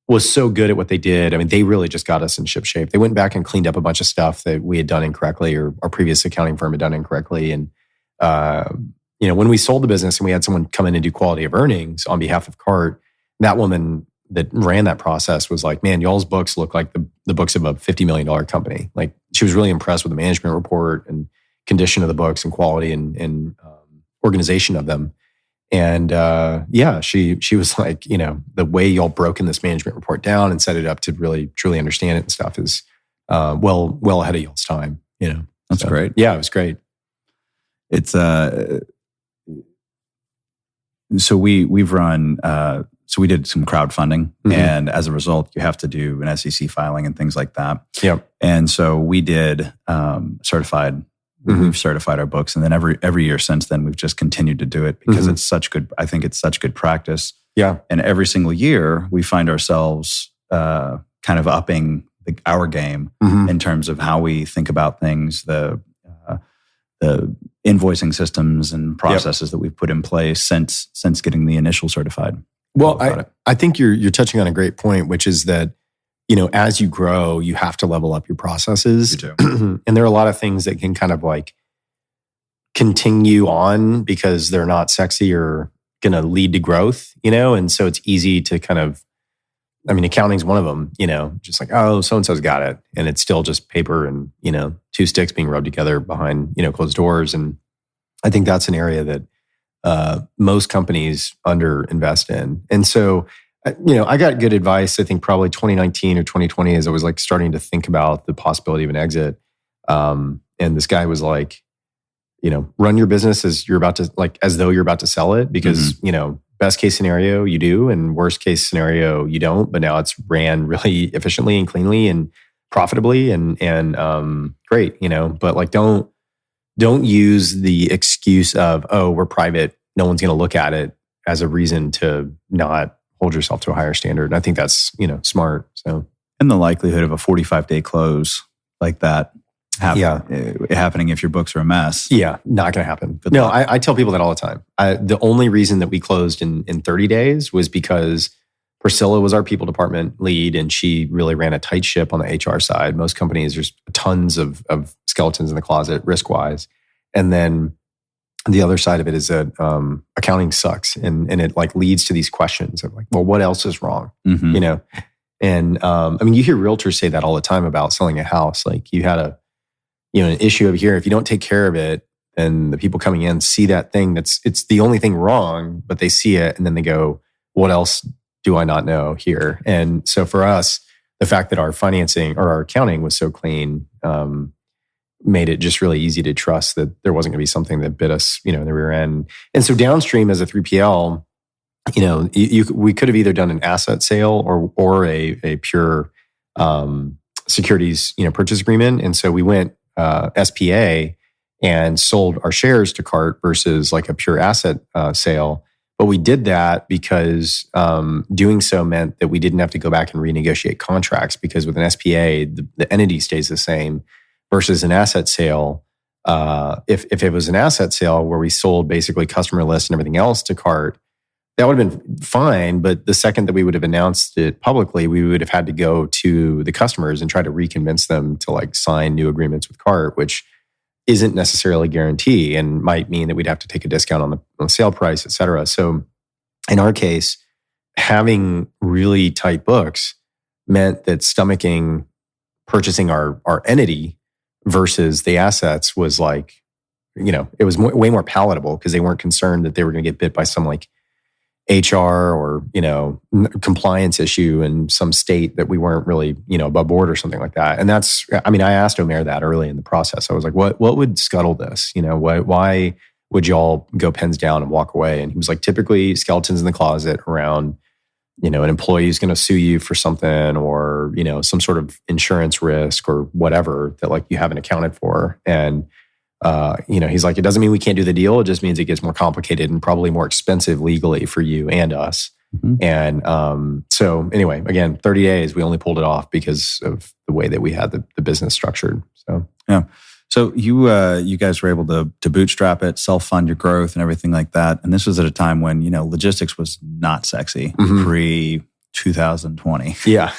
was so good at what they did. I mean, they really just got us in ship shape. They went back and cleaned up a bunch of stuff that we had done incorrectly, or our previous accounting firm had done incorrectly. And, when we sold the business and we had someone come in and do quality of earnings on behalf of Cart, that woman that ran that process was like, man, y'all's books look like the books of a $50 million company. Like, she was really impressed with the management report and condition of the books and quality and organization of them. And she was like, the way y'all broken this management report down and set it up to really truly understand it and stuff is well ahead of y'all's time. That's great. Yeah, it was great. It's so we've run so we did some crowdfunding, and as a result, you have to do an SEC filing and things like that. Yeah, and so we did certified. We've certified our books, and then every year since then, we've just continued to do it because it's such good. I think it's such good practice. Yeah, and every single year we find ourselves kind of upping our game in terms of how we think about things, the invoicing systems and processes that we've put in place since getting the initial certified. Well, I think you're touching on a great point, which is that as you grow, you have to level up your processes. You do. And there are a lot of things that can kind of like continue on because they're not sexy or going to lead to growth, and so it's easy to kind of, I mean, accounting's one of them, just like, oh, so-and-so's got it. And it's still just paper and, 2 sticks being rubbed together behind, closed doors. And I think that's an area that most companies underinvest in. And so, I got good advice, I think probably 2019 or 2020, as I was like starting to think about the possibility of an exit. And this guy was like, run your business as though you're about to sell it, because, best case scenario you do, and worst case scenario you don't. But now it's ran really efficiently and cleanly and profitably and great, But like, don't use the excuse of, oh, we're private, no one's going to look at it, as a reason to not hold yourself to a higher standard. And I think that's smart. So, and the likelihood of a 45-day close like that happening if your books are a mess. Yeah, not going to happen. Good luck. I tell people that all the time. The only reason that we closed in 30 days was because Priscilla was our people department lead, and she really ran a tight ship on the HR side. Most companies, there's tons of skeletons in the closet, risk-wise. And then the other side of it is that accounting sucks, and it like leads to these questions of like, well, what else is wrong? Mm-hmm. You know, and I mean, you hear realtors say that all the time about selling a house. Like you had an issue over here. If you don't take care of it, then the people coming in see that thing it's the only thing wrong, but they see it and then they go, what else do I not know here? And so for us, the fact that our financing or our accounting was so clean made it just really easy to trust that there wasn't going to be something that bit us, in the rear end. And so downstream as a 3PL, we could have either done an asset sale or a pure securities, purchase agreement. And so we went SPA and sold our shares to Cart versus like a pure asset sale. But we did that because doing so meant that we didn't have to go back and renegotiate contracts, because with an SPA, the entity stays the same versus an asset sale. If it was an asset sale where we sold basically customer list and everything else to Cart, that would have been fine. But the second that we would have announced it publicly, we would have had to go to the customers and try to reconvince them to like sign new agreements with Cart, which isn't necessarily a guarantee and might mean that we'd have to take a discount on the sale price, et cetera. So in our case, having really tight books meant that stomaching purchasing our entity versus the assets was like, it was way more palatable because they weren't concerned that they were going to get bit by some like HR or, compliance issue in some state that we weren't really, above board or something like that. And that's, I asked Omer that early in the process. I was like, what would scuttle this? Why would y'all go pens down and walk away? And he was like, typically skeletons in the closet around, an employee is going to sue you for something or, some sort of insurance risk or whatever that like you haven't accounted for. And he's like, it doesn't mean we can't do the deal. It just means it gets more complicated and probably more expensive legally for you and us. Mm-hmm. And so anyway, again, 30 days, we only pulled it off because of the way that we had the business structured. So yeah. So you guys were able to bootstrap it, self-fund your growth and everything like that. And this was at a time when, logistics was not sexy, mm-hmm. pre-2020. Yeah.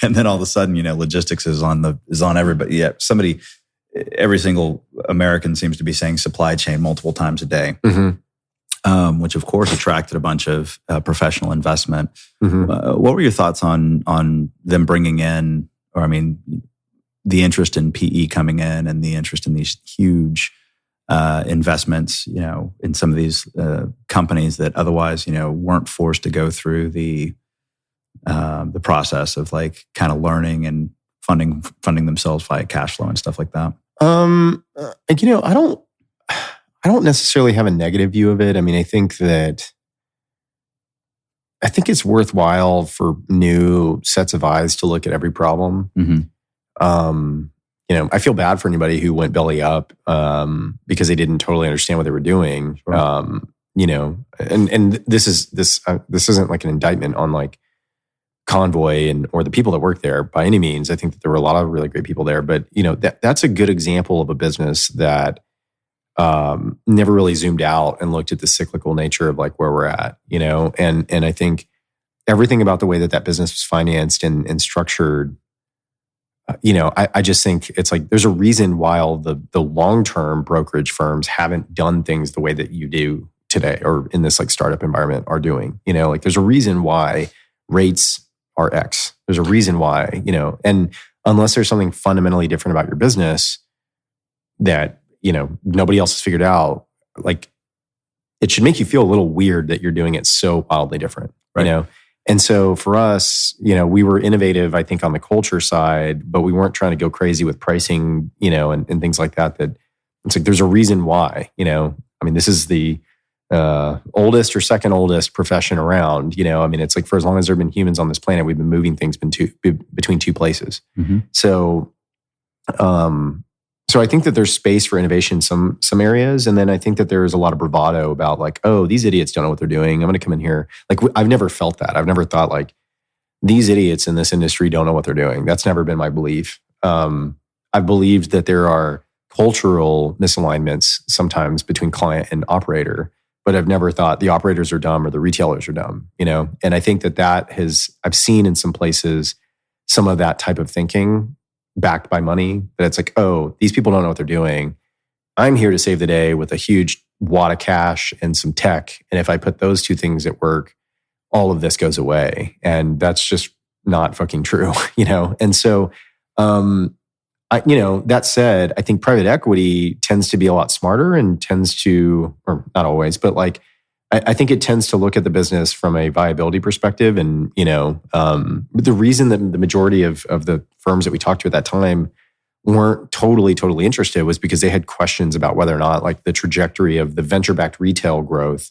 And then all of a sudden, logistics is on everybody. Yeah, every single American seems to be saying supply chain multiple times a day, mm-hmm. Which of course attracted a bunch of professional investment. Mm-hmm. What were your thoughts on them bringing in, the interest in PE coming in and the interest in these huge investments, in some of these companies that otherwise, weren't forced to go through the process of like kind of learning and funding themselves via cash flow and stuff like that? I don't necessarily have a negative view of it. I think it's worthwhile for new sets of eyes to look at every problem. Mm-hmm. I feel bad for anybody who went belly up because they didn't totally understand what they were doing. Sure. And this isn't like an indictment on like Convoy or the people that work there by any means. I think that there were a lot of really great people there, but that's a good example of a business that never really zoomed out and looked at the cyclical nature of like where we're at, and I think everything about the way that business was financed and structured, I just think it's like there's a reason why all the long-term brokerage firms haven't done things the way that you do today or in this like startup environment are doing. Like there's a reason why rates are X. There's a reason why, and unless there's something fundamentally different about your business that, nobody else has figured out, like it should make you feel a little weird that you're doing it so wildly different, right. And so for us, we were innovative, I think, on the culture side, but we weren't trying to go crazy with pricing, and things like that. That it's like there's a reason why, this is the oldest or second oldest profession around. It's like for as long as there have been humans on this planet, we've been moving things between two places. Mm-hmm. So I think that there's space for innovation in some areas. And then I think that there's a lot of bravado about like, oh, these idiots don't know what they're doing. I'm going to come in here. Like I've never felt that. I've never thought like these idiots in this industry don't know what they're doing. That's never been my belief. I've believed that there are cultural misalignments sometimes between client and operator, but I've never thought the operators are dumb or the retailers are dumb, And I think I've seen in some places some of that type of thinking backed by money, that it's like, oh, these people don't know what they're doing. I'm here to save the day with a huge wad of cash and some tech. And if I put those two things at work, all of this goes away. And that's just not fucking true, And so, that said, I think private equity tends to be a lot smarter and or not always, but I think it tends to look at the business from a viability perspective. And, the reason that the majority of the firms that we talked to at that time weren't totally interested was because they had questions about whether or not the trajectory of the venture-backed retail growth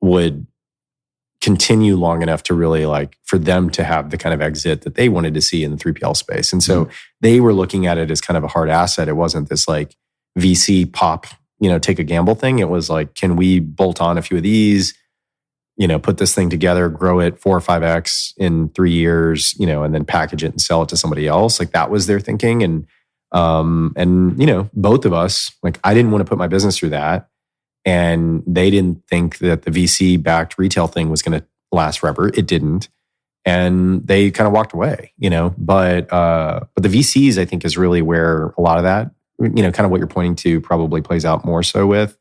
would continue long enough to really for them to have the kind of exit that they wanted to see in the 3PL space. And so they were looking at it as kind of a hard asset. It wasn't this VC pop, take a gamble thing. It was can we bolt on a few of these, put this thing together, grow it 4 or 5x in 3 years, and then package it and sell it to somebody else. That was their thinking. And both of us, I didn't want to put my business through that. And they didn't think that the VC backed retail thing was going to last forever. It didn't. And they kind of walked away, but the VCs, I think, is really where a lot of that, kind of what you're pointing to probably plays out more so with.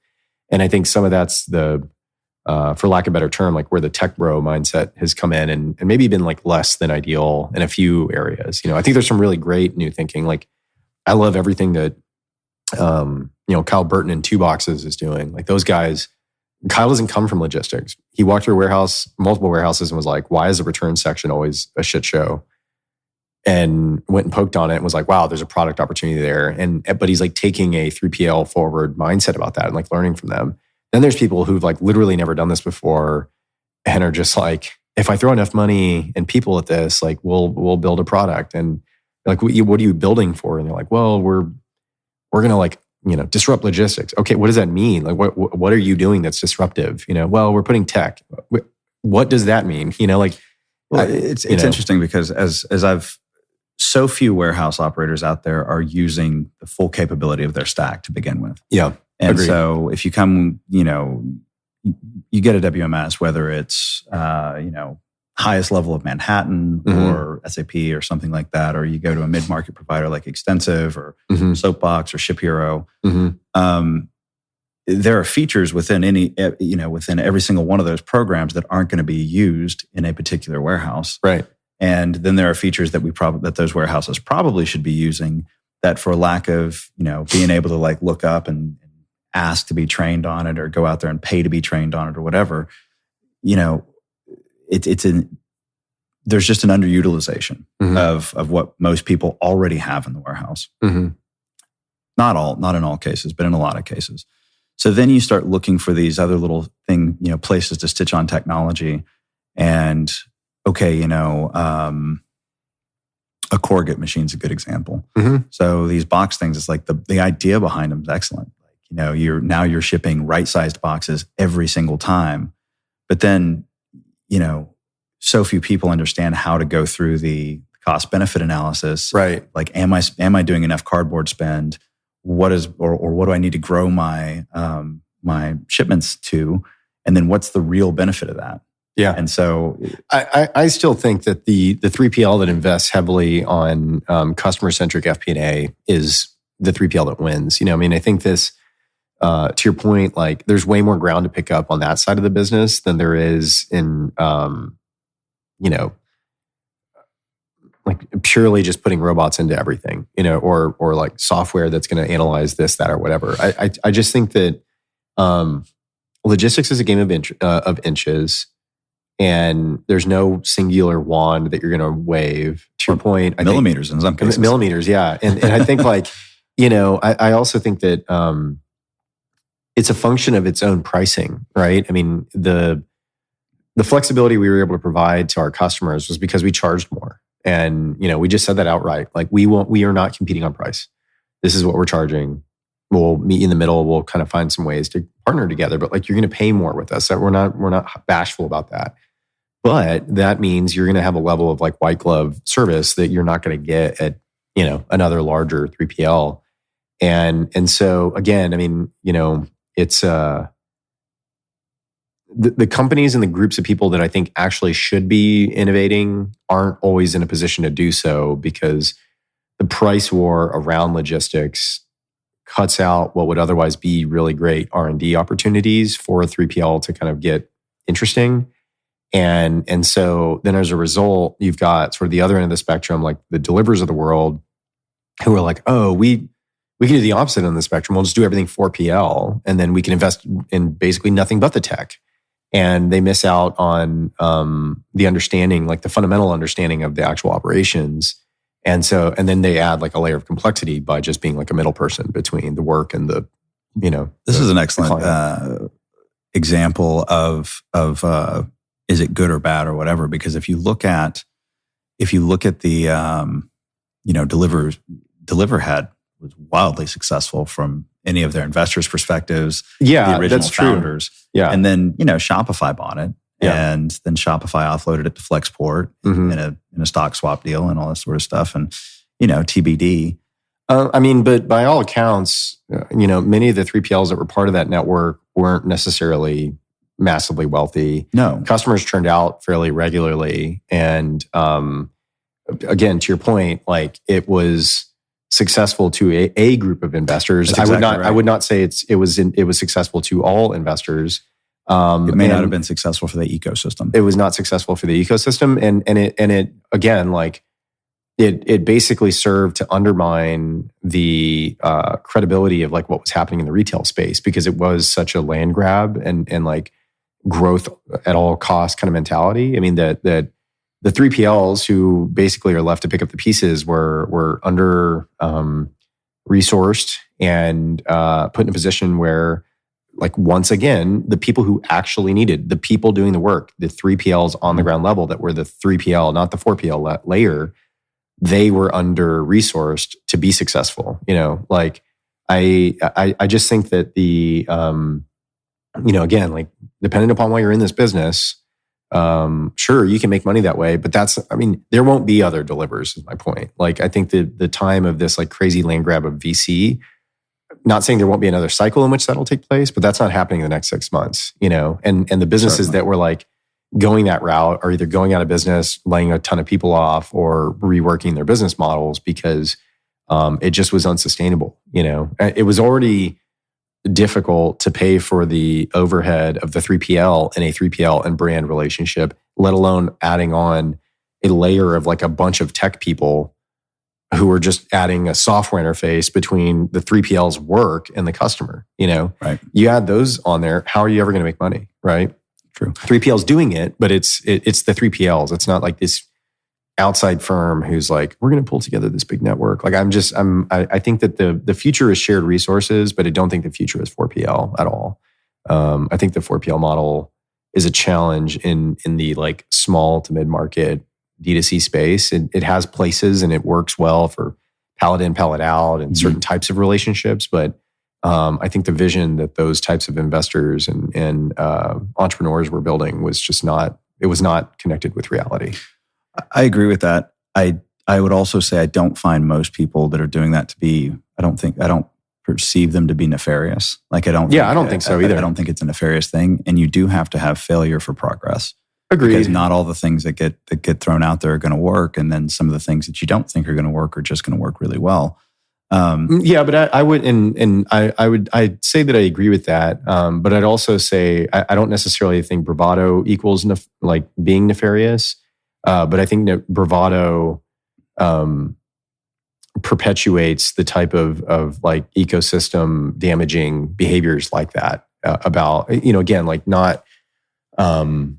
And I think some of that's for lack of a better term, where the tech bro mindset has come in and maybe been less than ideal in a few areas. I think there's some really great new thinking. I love everything that, Kyle Burton in 2 Boxes is doing. Those guys, Kyle doesn't come from logistics. He walked through a warehouse, multiple warehouses, and was like, why is the return section always a shit show? And went and poked on it and was like, wow, there's a product opportunity there. But he's taking a 3PL forward mindset about that and learning from them. Then there's people who've literally never done this before and are just if I throw enough money and people at this, we'll build a product. And what are you building for? And they're like, well, we're going to disrupt logistics. Okay, what does that mean? What are you doing that's disruptive? Well, we're putting tech. What does that mean? It's interesting because as I've so few warehouse operators out there are using the full capability of their stack to begin with. Yeah, and agreed. So if you come, you get a WMS, whether it's highest level of Manhattan or SAP or something like that, or you go to a mid-market provider like Extensive or Soapbox or ShipHero. There are features within within every single one of those programs that aren't going to be used in a particular warehouse. Right. And then there are features that that those warehouses probably should be using that, for lack of, being able to look up and ask to be trained on it or go out there and pay to be trained on it or whatever, there's just an underutilization of what most people already have in the warehouse. Not in all cases, but in a lot of cases. So then you start looking for these other little places to stitch on technology. And okay, a corrugate machine's a good example. So these box things, it's the idea behind them is excellent. You're shipping right-sized boxes every single time, but then so few people understand how to go through the cost-benefit analysis. Right. Am I doing enough cardboard spend? What do I need to grow my my shipments to? And then what's the real benefit of that? Yeah. And so I still think that the 3PL that invests heavily on customer-centric FP&A is the 3PL that wins. I think this, to your point, there's way more ground to pick up on that side of the business than there is in, purely just putting robots into everything, or software that's going to analyze this, that, or whatever. I just think that logistics is a game of inches, and there's no singular wand that you're going to wave. To your point, millimeters in some cases. Millimeters, yeah. And I think I also think that it's a function of its own pricing, right? I mean, the flexibility we were able to provide to our customers was because we charged more. And, we just said that outright. We are not competing on price. This is what we're charging. We'll meet in the middle. We'll kind of find some ways to partner together, but you're going to pay more with us. We're not bashful about that. But that means you're going to have a level of white glove service that you're not going to get at another larger 3PL. And so again, I mean, it's the companies and the groups of people that I think actually should be innovating aren't always in a position to do so, because the price war around logistics cuts out what would otherwise be really great R&D opportunities for a 3PL to kind of get interesting. And so then as a result, you've got sort of the other end of the spectrum, like the Deliverrs of the world, who are like, oh, we can do the opposite on the spectrum. We'll just do everything 4PL, and then we can invest in basically nothing but the tech. And they miss out on the understanding, like the fundamental understanding of the actual operations. And then they add like a layer of complexity by just being like a middle person between the work and the. This is an excellent example of is it good or bad or whatever? Because if you look at the Deliverr was wildly successful from any of their investors' perspectives. Yeah, the original that's founders. True. Yeah, and then Shopify bought it, and then Shopify offloaded it to Flexport in a stock swap deal and all this sort of stuff, and TBD. But by all accounts, many of the 3PLs that were part of that network weren't necessarily massively wealthy. No, customers turned out fairly regularly, and again, to your point, like it was successful to a group of investors. That's exactly right. I would not say it was successful to all investors. It may not have been successful for the ecosystem. It was not successful for the ecosystem, and it again, like it basically served to undermine the credibility of like what was happening in the retail space, because it was such a land grab and like growth at all costs kind of mentality. I mean that the 3PLs who basically are left to pick up the pieces were under resourced and put in a position where, like, once again, the people who actually needed, the people doing the work, the 3PLs on the ground level that were the 3PL, not the 4PL layer, they were under resourced to be successful. Like I just think that the again, like depending upon why you're in this business. Sure, you can make money that way, but there won't be other Deliverrs is my point. Like, I think the time of this like crazy land grab of VC, not saying there won't be another cycle in which that'll take place, but that's not happening in the next 6 months, and the businesses Certainly. that were like going that route are either going out of business, laying a ton of people off, or reworking their business models because it just was unsustainable. It was already difficult to pay for the overhead of the 3PL and a 3PL and brand relationship, let alone adding on a layer of like a bunch of tech people who are just adding a software interface between the 3PL's work and the customer. Right. You add those on there, how are you ever going to make money? Right. True. 3PL's doing it, but it's the 3PLs. It's not like this outside firm who's like, we're going to pull together this big network. Like I think that the future is shared resources, but I don't think the future is 4PL at all. I think the 4PL model is a challenge in the like small to mid-market D2C space. It has places and it works well for pallet in, pallet out and certain types of relationships. But I think the vision that those types of investors and entrepreneurs were building was just not connected with reality. I agree with that. I would also say I don't find most people that are doing that to be. I don't perceive them to be nefarious. Like I don't think so either. I don't think it's a nefarious thing, and you do have to have failure for progress. Agreed. Because not all the things that get thrown out there are going to work, and then some of the things that you don't think are going to work are just going to work really well. But I'd say that I agree with that. But I'd also say I don't necessarily think bravado equals being nefarious. But I think that bravado perpetuates the type of like ecosystem damaging behaviors like that. Again, like not having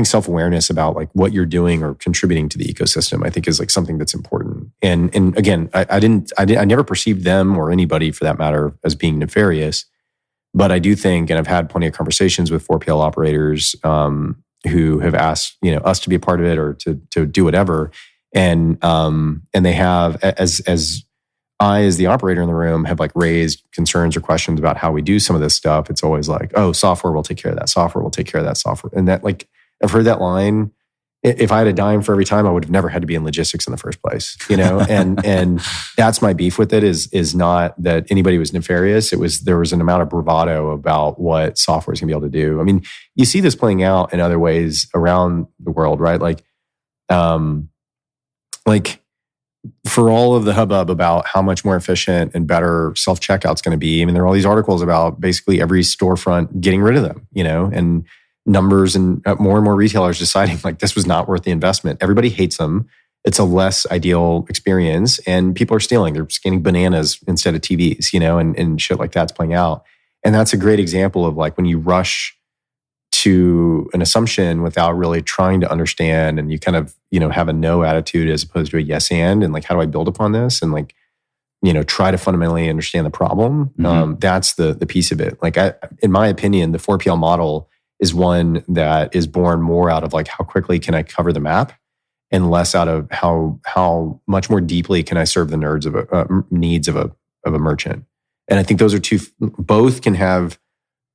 self-awareness about like what you're doing or contributing to the ecosystem, I think is like something that's important. And again, I never perceived them or anybody for that matter as being nefarious, but I do think, and I've had plenty of conversations with 4PL operators who have asked us to be a part of it or to do whatever, and they have as I, as the operator in the room, have like raised concerns or questions about how we do some of this stuff. It's always like, oh, software will take care of that. Software will take care of that software. And that, like, I've heard that line if I had a dime for every time, I would have never had to be in logistics in the first place, and that's my beef with it is not that anybody was nefarious. There was an amount of bravado about what software is going to be able to do. I mean, you see this playing out in other ways around the world, right? Like for all of the hubbub about how much more efficient and better self-checkout's going to be. I mean, there are all these articles about basically every storefront getting rid of them, and numbers and more retailers deciding like this was not worth the investment. Everybody hates them. It's a less ideal experience and people are stealing. They're scanning bananas instead of TVs, and shit like that's playing out. And that's a great example of like when you rush to an assumption without really trying to understand and you kind of, have a no attitude as opposed to a yes and like, how do I build upon this? And like, try to fundamentally understand the problem. That's the piece of it. Like in my opinion, the 4PL model is one that is born more out of like how quickly can I cover the map, and less out of how much more deeply can I serve the needs of a merchant. And I think those are both can have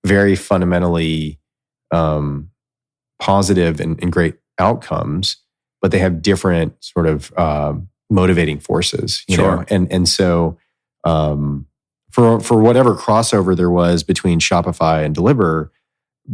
very fundamentally positive and great outcomes, but they have different sort of motivating forces. You know? And so for whatever crossover there was between Shopify and Deliverr,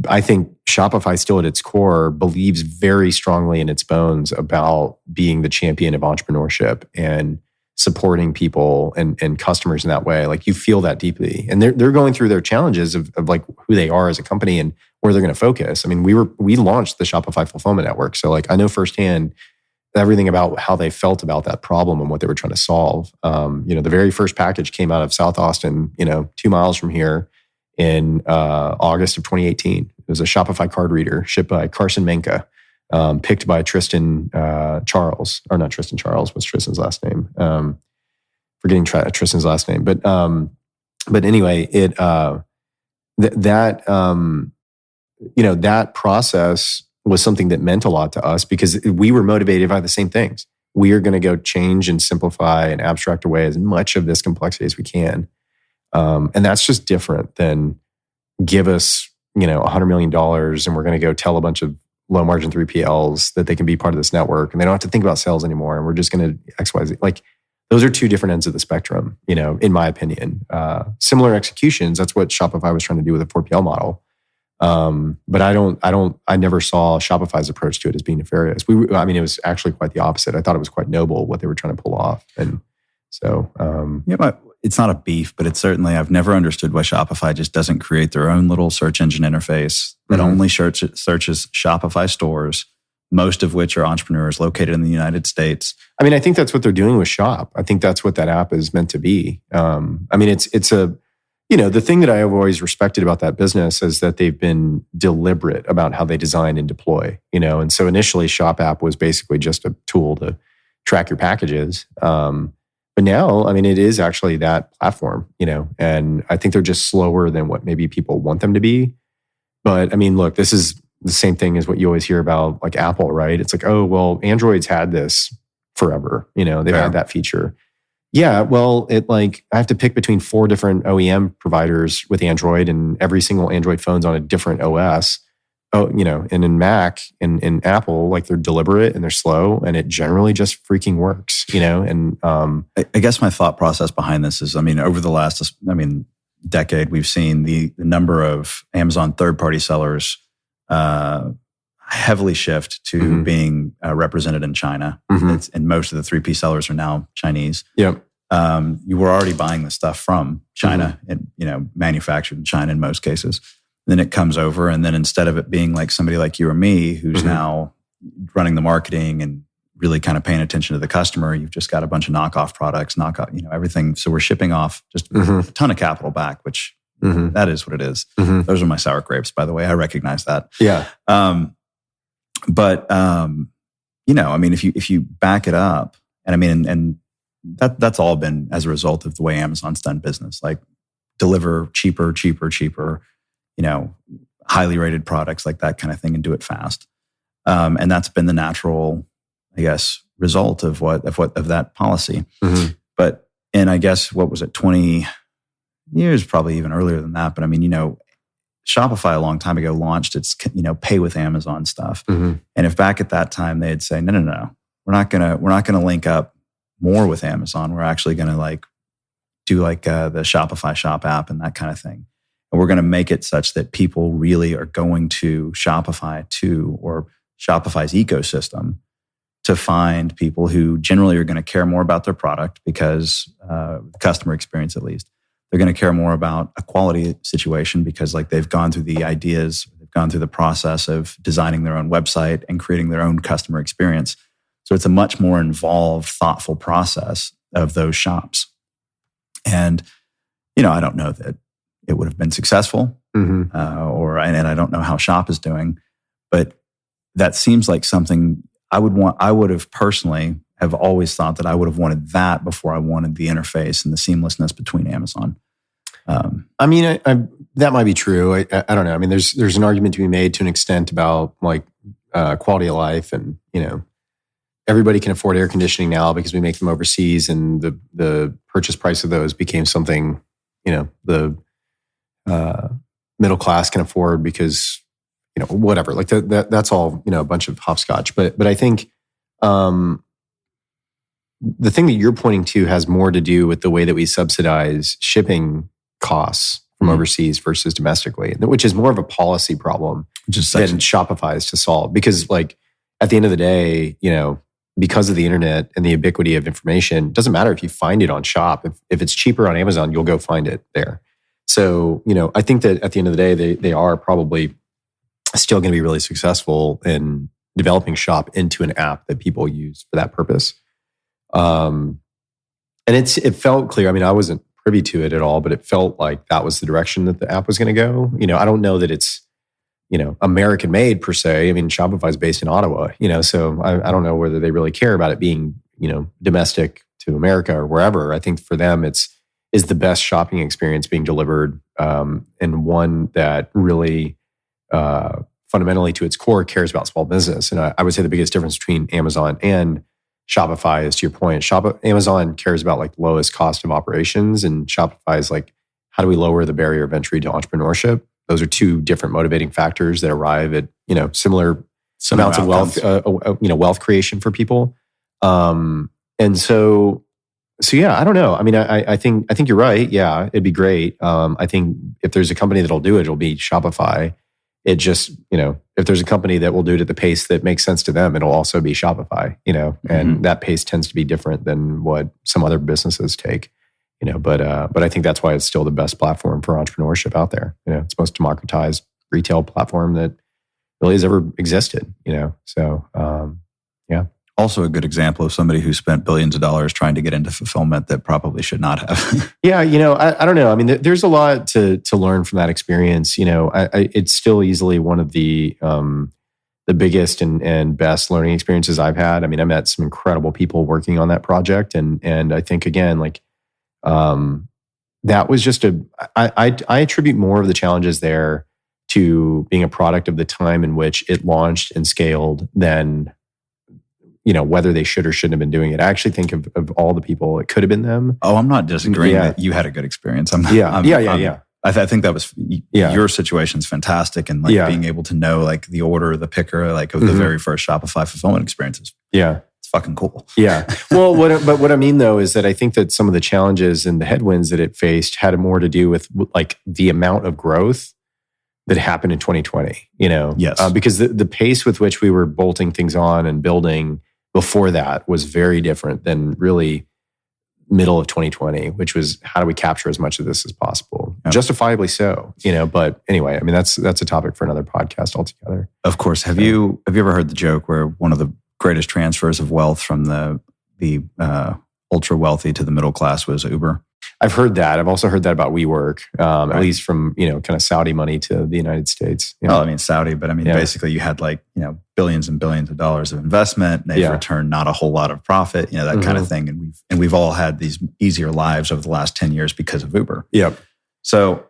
I think Shopify still at its core believes very strongly in its bones about being the champion of entrepreneurship and supporting people and customers in that way. Like you feel that deeply. And they're going through their challenges of like who they are as a company and where they're going to focus. I mean, we launched the Shopify Fulfillment Network. So like I know firsthand everything about how they felt about that problem and what they were trying to solve. The very first package came out of South Austin, 2 miles from here, in August of 2018. It was a Shopify card reader shipped by Carson Menka, picked by Tristan Charles, or not Tristan Charles, what's Tristan's last name? Forgetting Tristan's last name. But anyway, that process was something that meant a lot to us because we were motivated by the same things. We are going to go change and simplify and abstract away as much of this complexity as we can. And that's just different than give us, $100 million and we're going to go tell a bunch of low margin 3PLs that they can be part of this network and they don't have to think about sales anymore. And we're just going to XYZ. Like those are two different ends of the spectrum, in my opinion. Similar executions. That's what Shopify was trying to do with the 4PL model. But I never saw Shopify's approach to it as being nefarious. It was actually quite the opposite. I thought it was quite noble what they were trying to pull off. And so, but it's not a beef, but it's certainly, I've never understood why Shopify just doesn't create their own little search engine interface that only searches Shopify stores, most of which are entrepreneurs located in the United States. I mean, I think that's what they're doing with Shop. I think that's what that app is meant to be. The thing that I have always respected about that business is that they've been deliberate about how they design and deploy, and so initially Shop app was basically just a tool to track your packages. But now, it is actually that platform, and I think they're just slower than what maybe people want them to be. But look, this is the same thing as what you always hear about like Apple, right? It's like, oh, well, Android's had this forever, they've had that feature. Yeah, well, I have to pick between 4 different OEM providers with Android, and every single Android phone's on a different OS. Oh, and in Mac and in Apple, like they're deliberate and they're slow, and it generally just freaking works, And I guess my thought process behind this is, over the last, decade, we've seen the number of Amazon third-party sellers heavily shift to being represented in China. And most of the 3P sellers are now Chinese. Yep. You were already buying the stuff from China and, manufactured in China in most cases. Then it comes over, and then instead of it being like somebody like you or me who's now running the marketing and really kind of paying attention to the customer, you've just got a bunch of knockoff products, everything. So we're shipping off just a ton of capital back, which that is what it is. Those are my sour grapes, by the way. I recognize that. Yeah. If you back it up, and that's all been as a result of the way Amazon's done business, like deliver cheaper, highly rated products, like that kind of thing, and do it fast. And that's been the natural, I guess, result of that policy. But I guess, what was it, 20 years, probably even earlier than that. But Shopify a long time ago launched its, pay with Amazon stuff. And if back at that time they'd say, no, we're not gonna link up more with Amazon. We're actually gonna do the Shopify Shop app and that kind of thing. And we're gonna make it such that people really are going to Shopify or Shopify's ecosystem to find people who generally are gonna care more about their product because customer experience at least. They're going to care more about a quality situation because they've gone through the ideas, they've gone through the process of designing their own website and creating their own customer experience. So it's a much more involved, thoughtful process of those shops. And, I don't know that it would have been successful and I don't know how Shop is doing, but that seems like something I would have personally have always thought that I would have wanted that before I wanted the interface and the seamlessness between Amazon. That might be true. I don't know. I mean, there's an argument to be made to an extent about quality of life, and everybody can afford air conditioning now because we make them overseas, and the purchase price of those became something the middle class can afford because whatever. That's all a bunch of hopscotch. But I think the thing that you're pointing to has more to do with the way that we subsidize shipping costs from overseas versus domestically, which is more of a policy problem than Shopify is to solve. Because at the end of the day, because of the internet and the ubiquity of information, it doesn't matter if you find it on Shop. If it's cheaper on Amazon, you'll go find it there. So, I think that at the end of the day, they are probably still going to be really successful in developing Shop into an app that people use for that purpose. And it felt clear. I mean, I wasn't privy to it at all, but it felt like that was the direction that the app was going to go. I don't know that it's, American made per se. I mean, Shopify is based in Ottawa, so I don't know whether they really care about it being, domestic to America or wherever. I think for them, is the best shopping experience being delivered, and one that really, fundamentally to its core cares about small business. And I would say the biggest difference between Amazon and Shopify is, to your point, Amazon cares about lowest cost of operations, and Shopify is how do we lower the barrier of entry to entrepreneurship? Those are two different motivating factors that arrive at similar amounts of wealth, wealth creation for people. And so yeah, I don't know. I mean, I think you're right. Yeah, it'd be great. I think if there's a company that'll do it, it'll be Shopify. It just, if there's a company that will do it at the pace that makes sense to them, it'll also be Shopify, and that pace tends to be different than what some other businesses take, but I think that's why it's still the best platform for entrepreneurship out there. It's the most democratized retail platform that really has ever existed, so, yeah. Also a good example of somebody who spent billions of dollars trying to get into fulfillment that probably should not have. Yeah, I don't know. I mean, there's a lot to learn from that experience. It's still easily one of the biggest and best learning experiences I've had. I mean, I met some incredible people working on that project, and I think again, that was just I attribute more of the challenges there to being a product of the time in which it launched and scaled than whether they should or shouldn't have been doing it. I actually think of all the people, it could have been them. Oh, I'm not disagreeing that you had a good experience. Yeah. I think that was your situation's fantastic, and being able to know the order, the picker, of the very first Shopify fulfillment experiences. Yeah, it's fucking cool. Yeah. Well, what I mean though is that I think that some of the challenges and the headwinds that it faced had more to do with the amount of growth that happened in 2020. Yes, because the pace with which we were bolting things on and building before that was very different than really middle of 2020, which was how do we capture as much of this as possible? Yep. Justifiably so, but anyway, I mean, that's a topic for another podcast altogether. Of course. Have you ever heard the joke where one of the greatest transfers of wealth from the ultra wealthy to the middle class was Uber? I've heard that. I've also heard that about WeWork, right. At least from, kind of Saudi money to the United States. Well, I mean, Saudi, but I mean, basically you had billions and billions of dollars of investment. They've returned not a whole lot of profit, that kind of thing. And we've all had these easier lives over the last 10 years because of Uber. Yep. So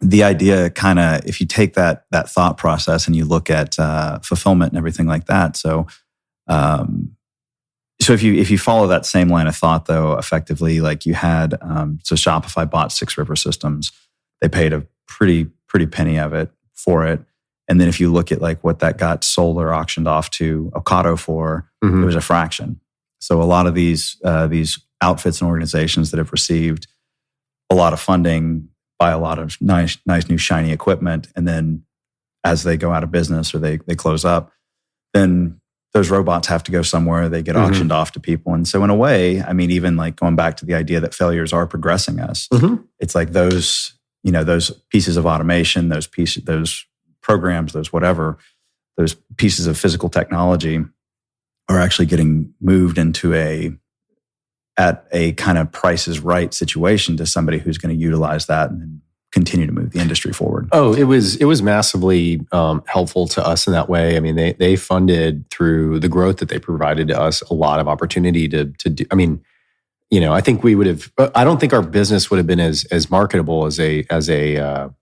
the idea kind of, if you take that thought process and you look at fulfillment and everything like that. So if you follow that same line of thought, though, effectively, you had, so Shopify bought 6 River Systems. They paid a pretty pretty penny of it for it. And then if you look at like what that got sold or auctioned off to Ocado for, it was a fraction. So a lot of these outfits and organizations that have received a lot of funding, buy a lot of nice new shiny equipment, and then as they go out of business or they close up, then those robots have to go somewhere. They get auctioned off to people. And so in a way, I mean, even like going back to the idea that failures are progressing us, it's like those pieces of automation, those programs, those pieces of physical technology are actually getting moved into at a kind of Price is Right situation to somebody who's going to utilize that and continue to move the industry forward. Oh, it was massively helpful to us in that way. I mean, they funded through the growth that they provided to us a lot of opportunity to do. I mean, I think we would have. I don't think our business would have been as marketable as a kind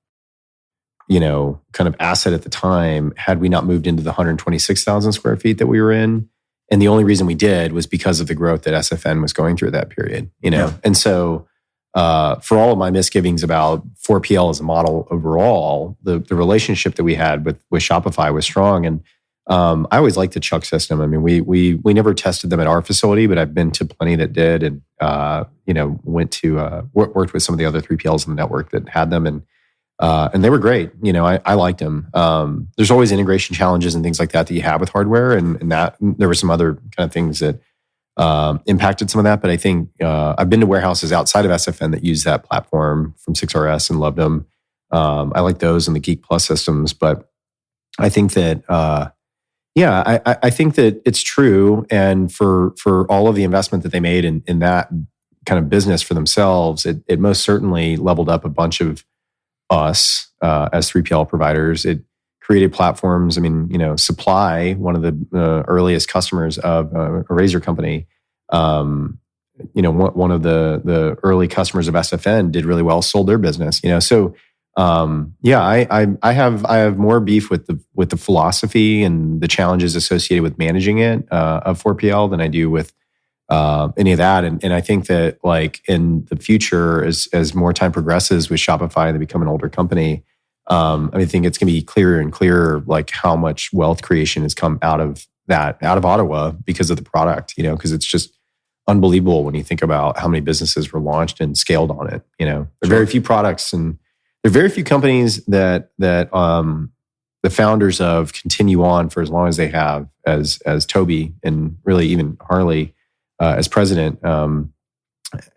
of asset at the time had we not moved into the 126,000 square feet that we were in. And the only reason we did was because of the growth that SFN was going through at that period. Yeah. And so. For all of my misgivings about 4PL as a model overall, the relationship that we had with Shopify was strong. And I always liked the Chuck system. I mean, we never tested them at our facility, but I've been to plenty that did, and went to worked with some of the other 3PLs in the network that had them, and they were great. I liked them. There's always integration challenges and things like that you have with hardware, and that there were some other kind of things that impacted some of that. But I think I've been to warehouses outside of SFN that use that platform from 6RS and loved them. I like those and the Geek Plus systems. But I think that, I think that it's true. And for all of the investment that they made in that kind of business for themselves, it most certainly leveled up a bunch of us as 3PL providers. It created platforms. I mean, Supply, one of the earliest customers of a razor company, one of the early customers of SFN did really well, sold their business. So I have more beef with the philosophy and the challenges associated with managing it of 4PL than I do with any of that. And I think that like in the future, as more time progresses with Shopify and they become an older company. I think it's going to be clearer and clearer, like how much wealth creation has come out of Ottawa because of the product, because it's just unbelievable when you think about how many businesses were launched and scaled on it. There are very few products and there are very few companies that the founders of continue on for as long as they have, as Toby and really even Harley as president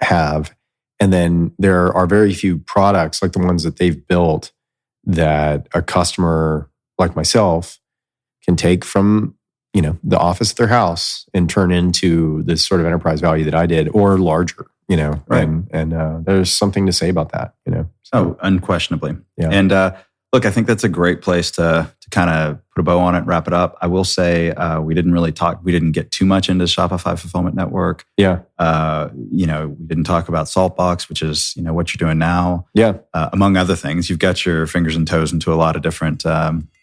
have. And then there are very few products like the ones that they've built that a customer like myself can take from, the office of their house and turn into this sort of enterprise value that I did, or larger, right. And there's something to say about that, So, oh, unquestionably. Yeah. And look, I think that's a great place to kind of put a bow on it, wrap it up. I will say we didn't get too much into Shopify Fulfillment Network. Yeah. We didn't talk about Saltbox, which is, what you're doing now. Yeah. Among other things, you've got your fingers and toes into a lot of different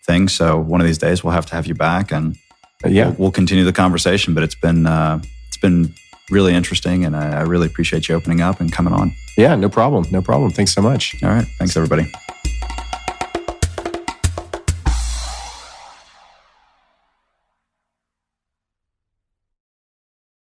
things. So one of these days we'll have to have you back and we'll continue the conversation. But it's been really interesting, and I really appreciate you opening up and coming on. Yeah, no problem. Thanks so much. All right. Thanks, everybody.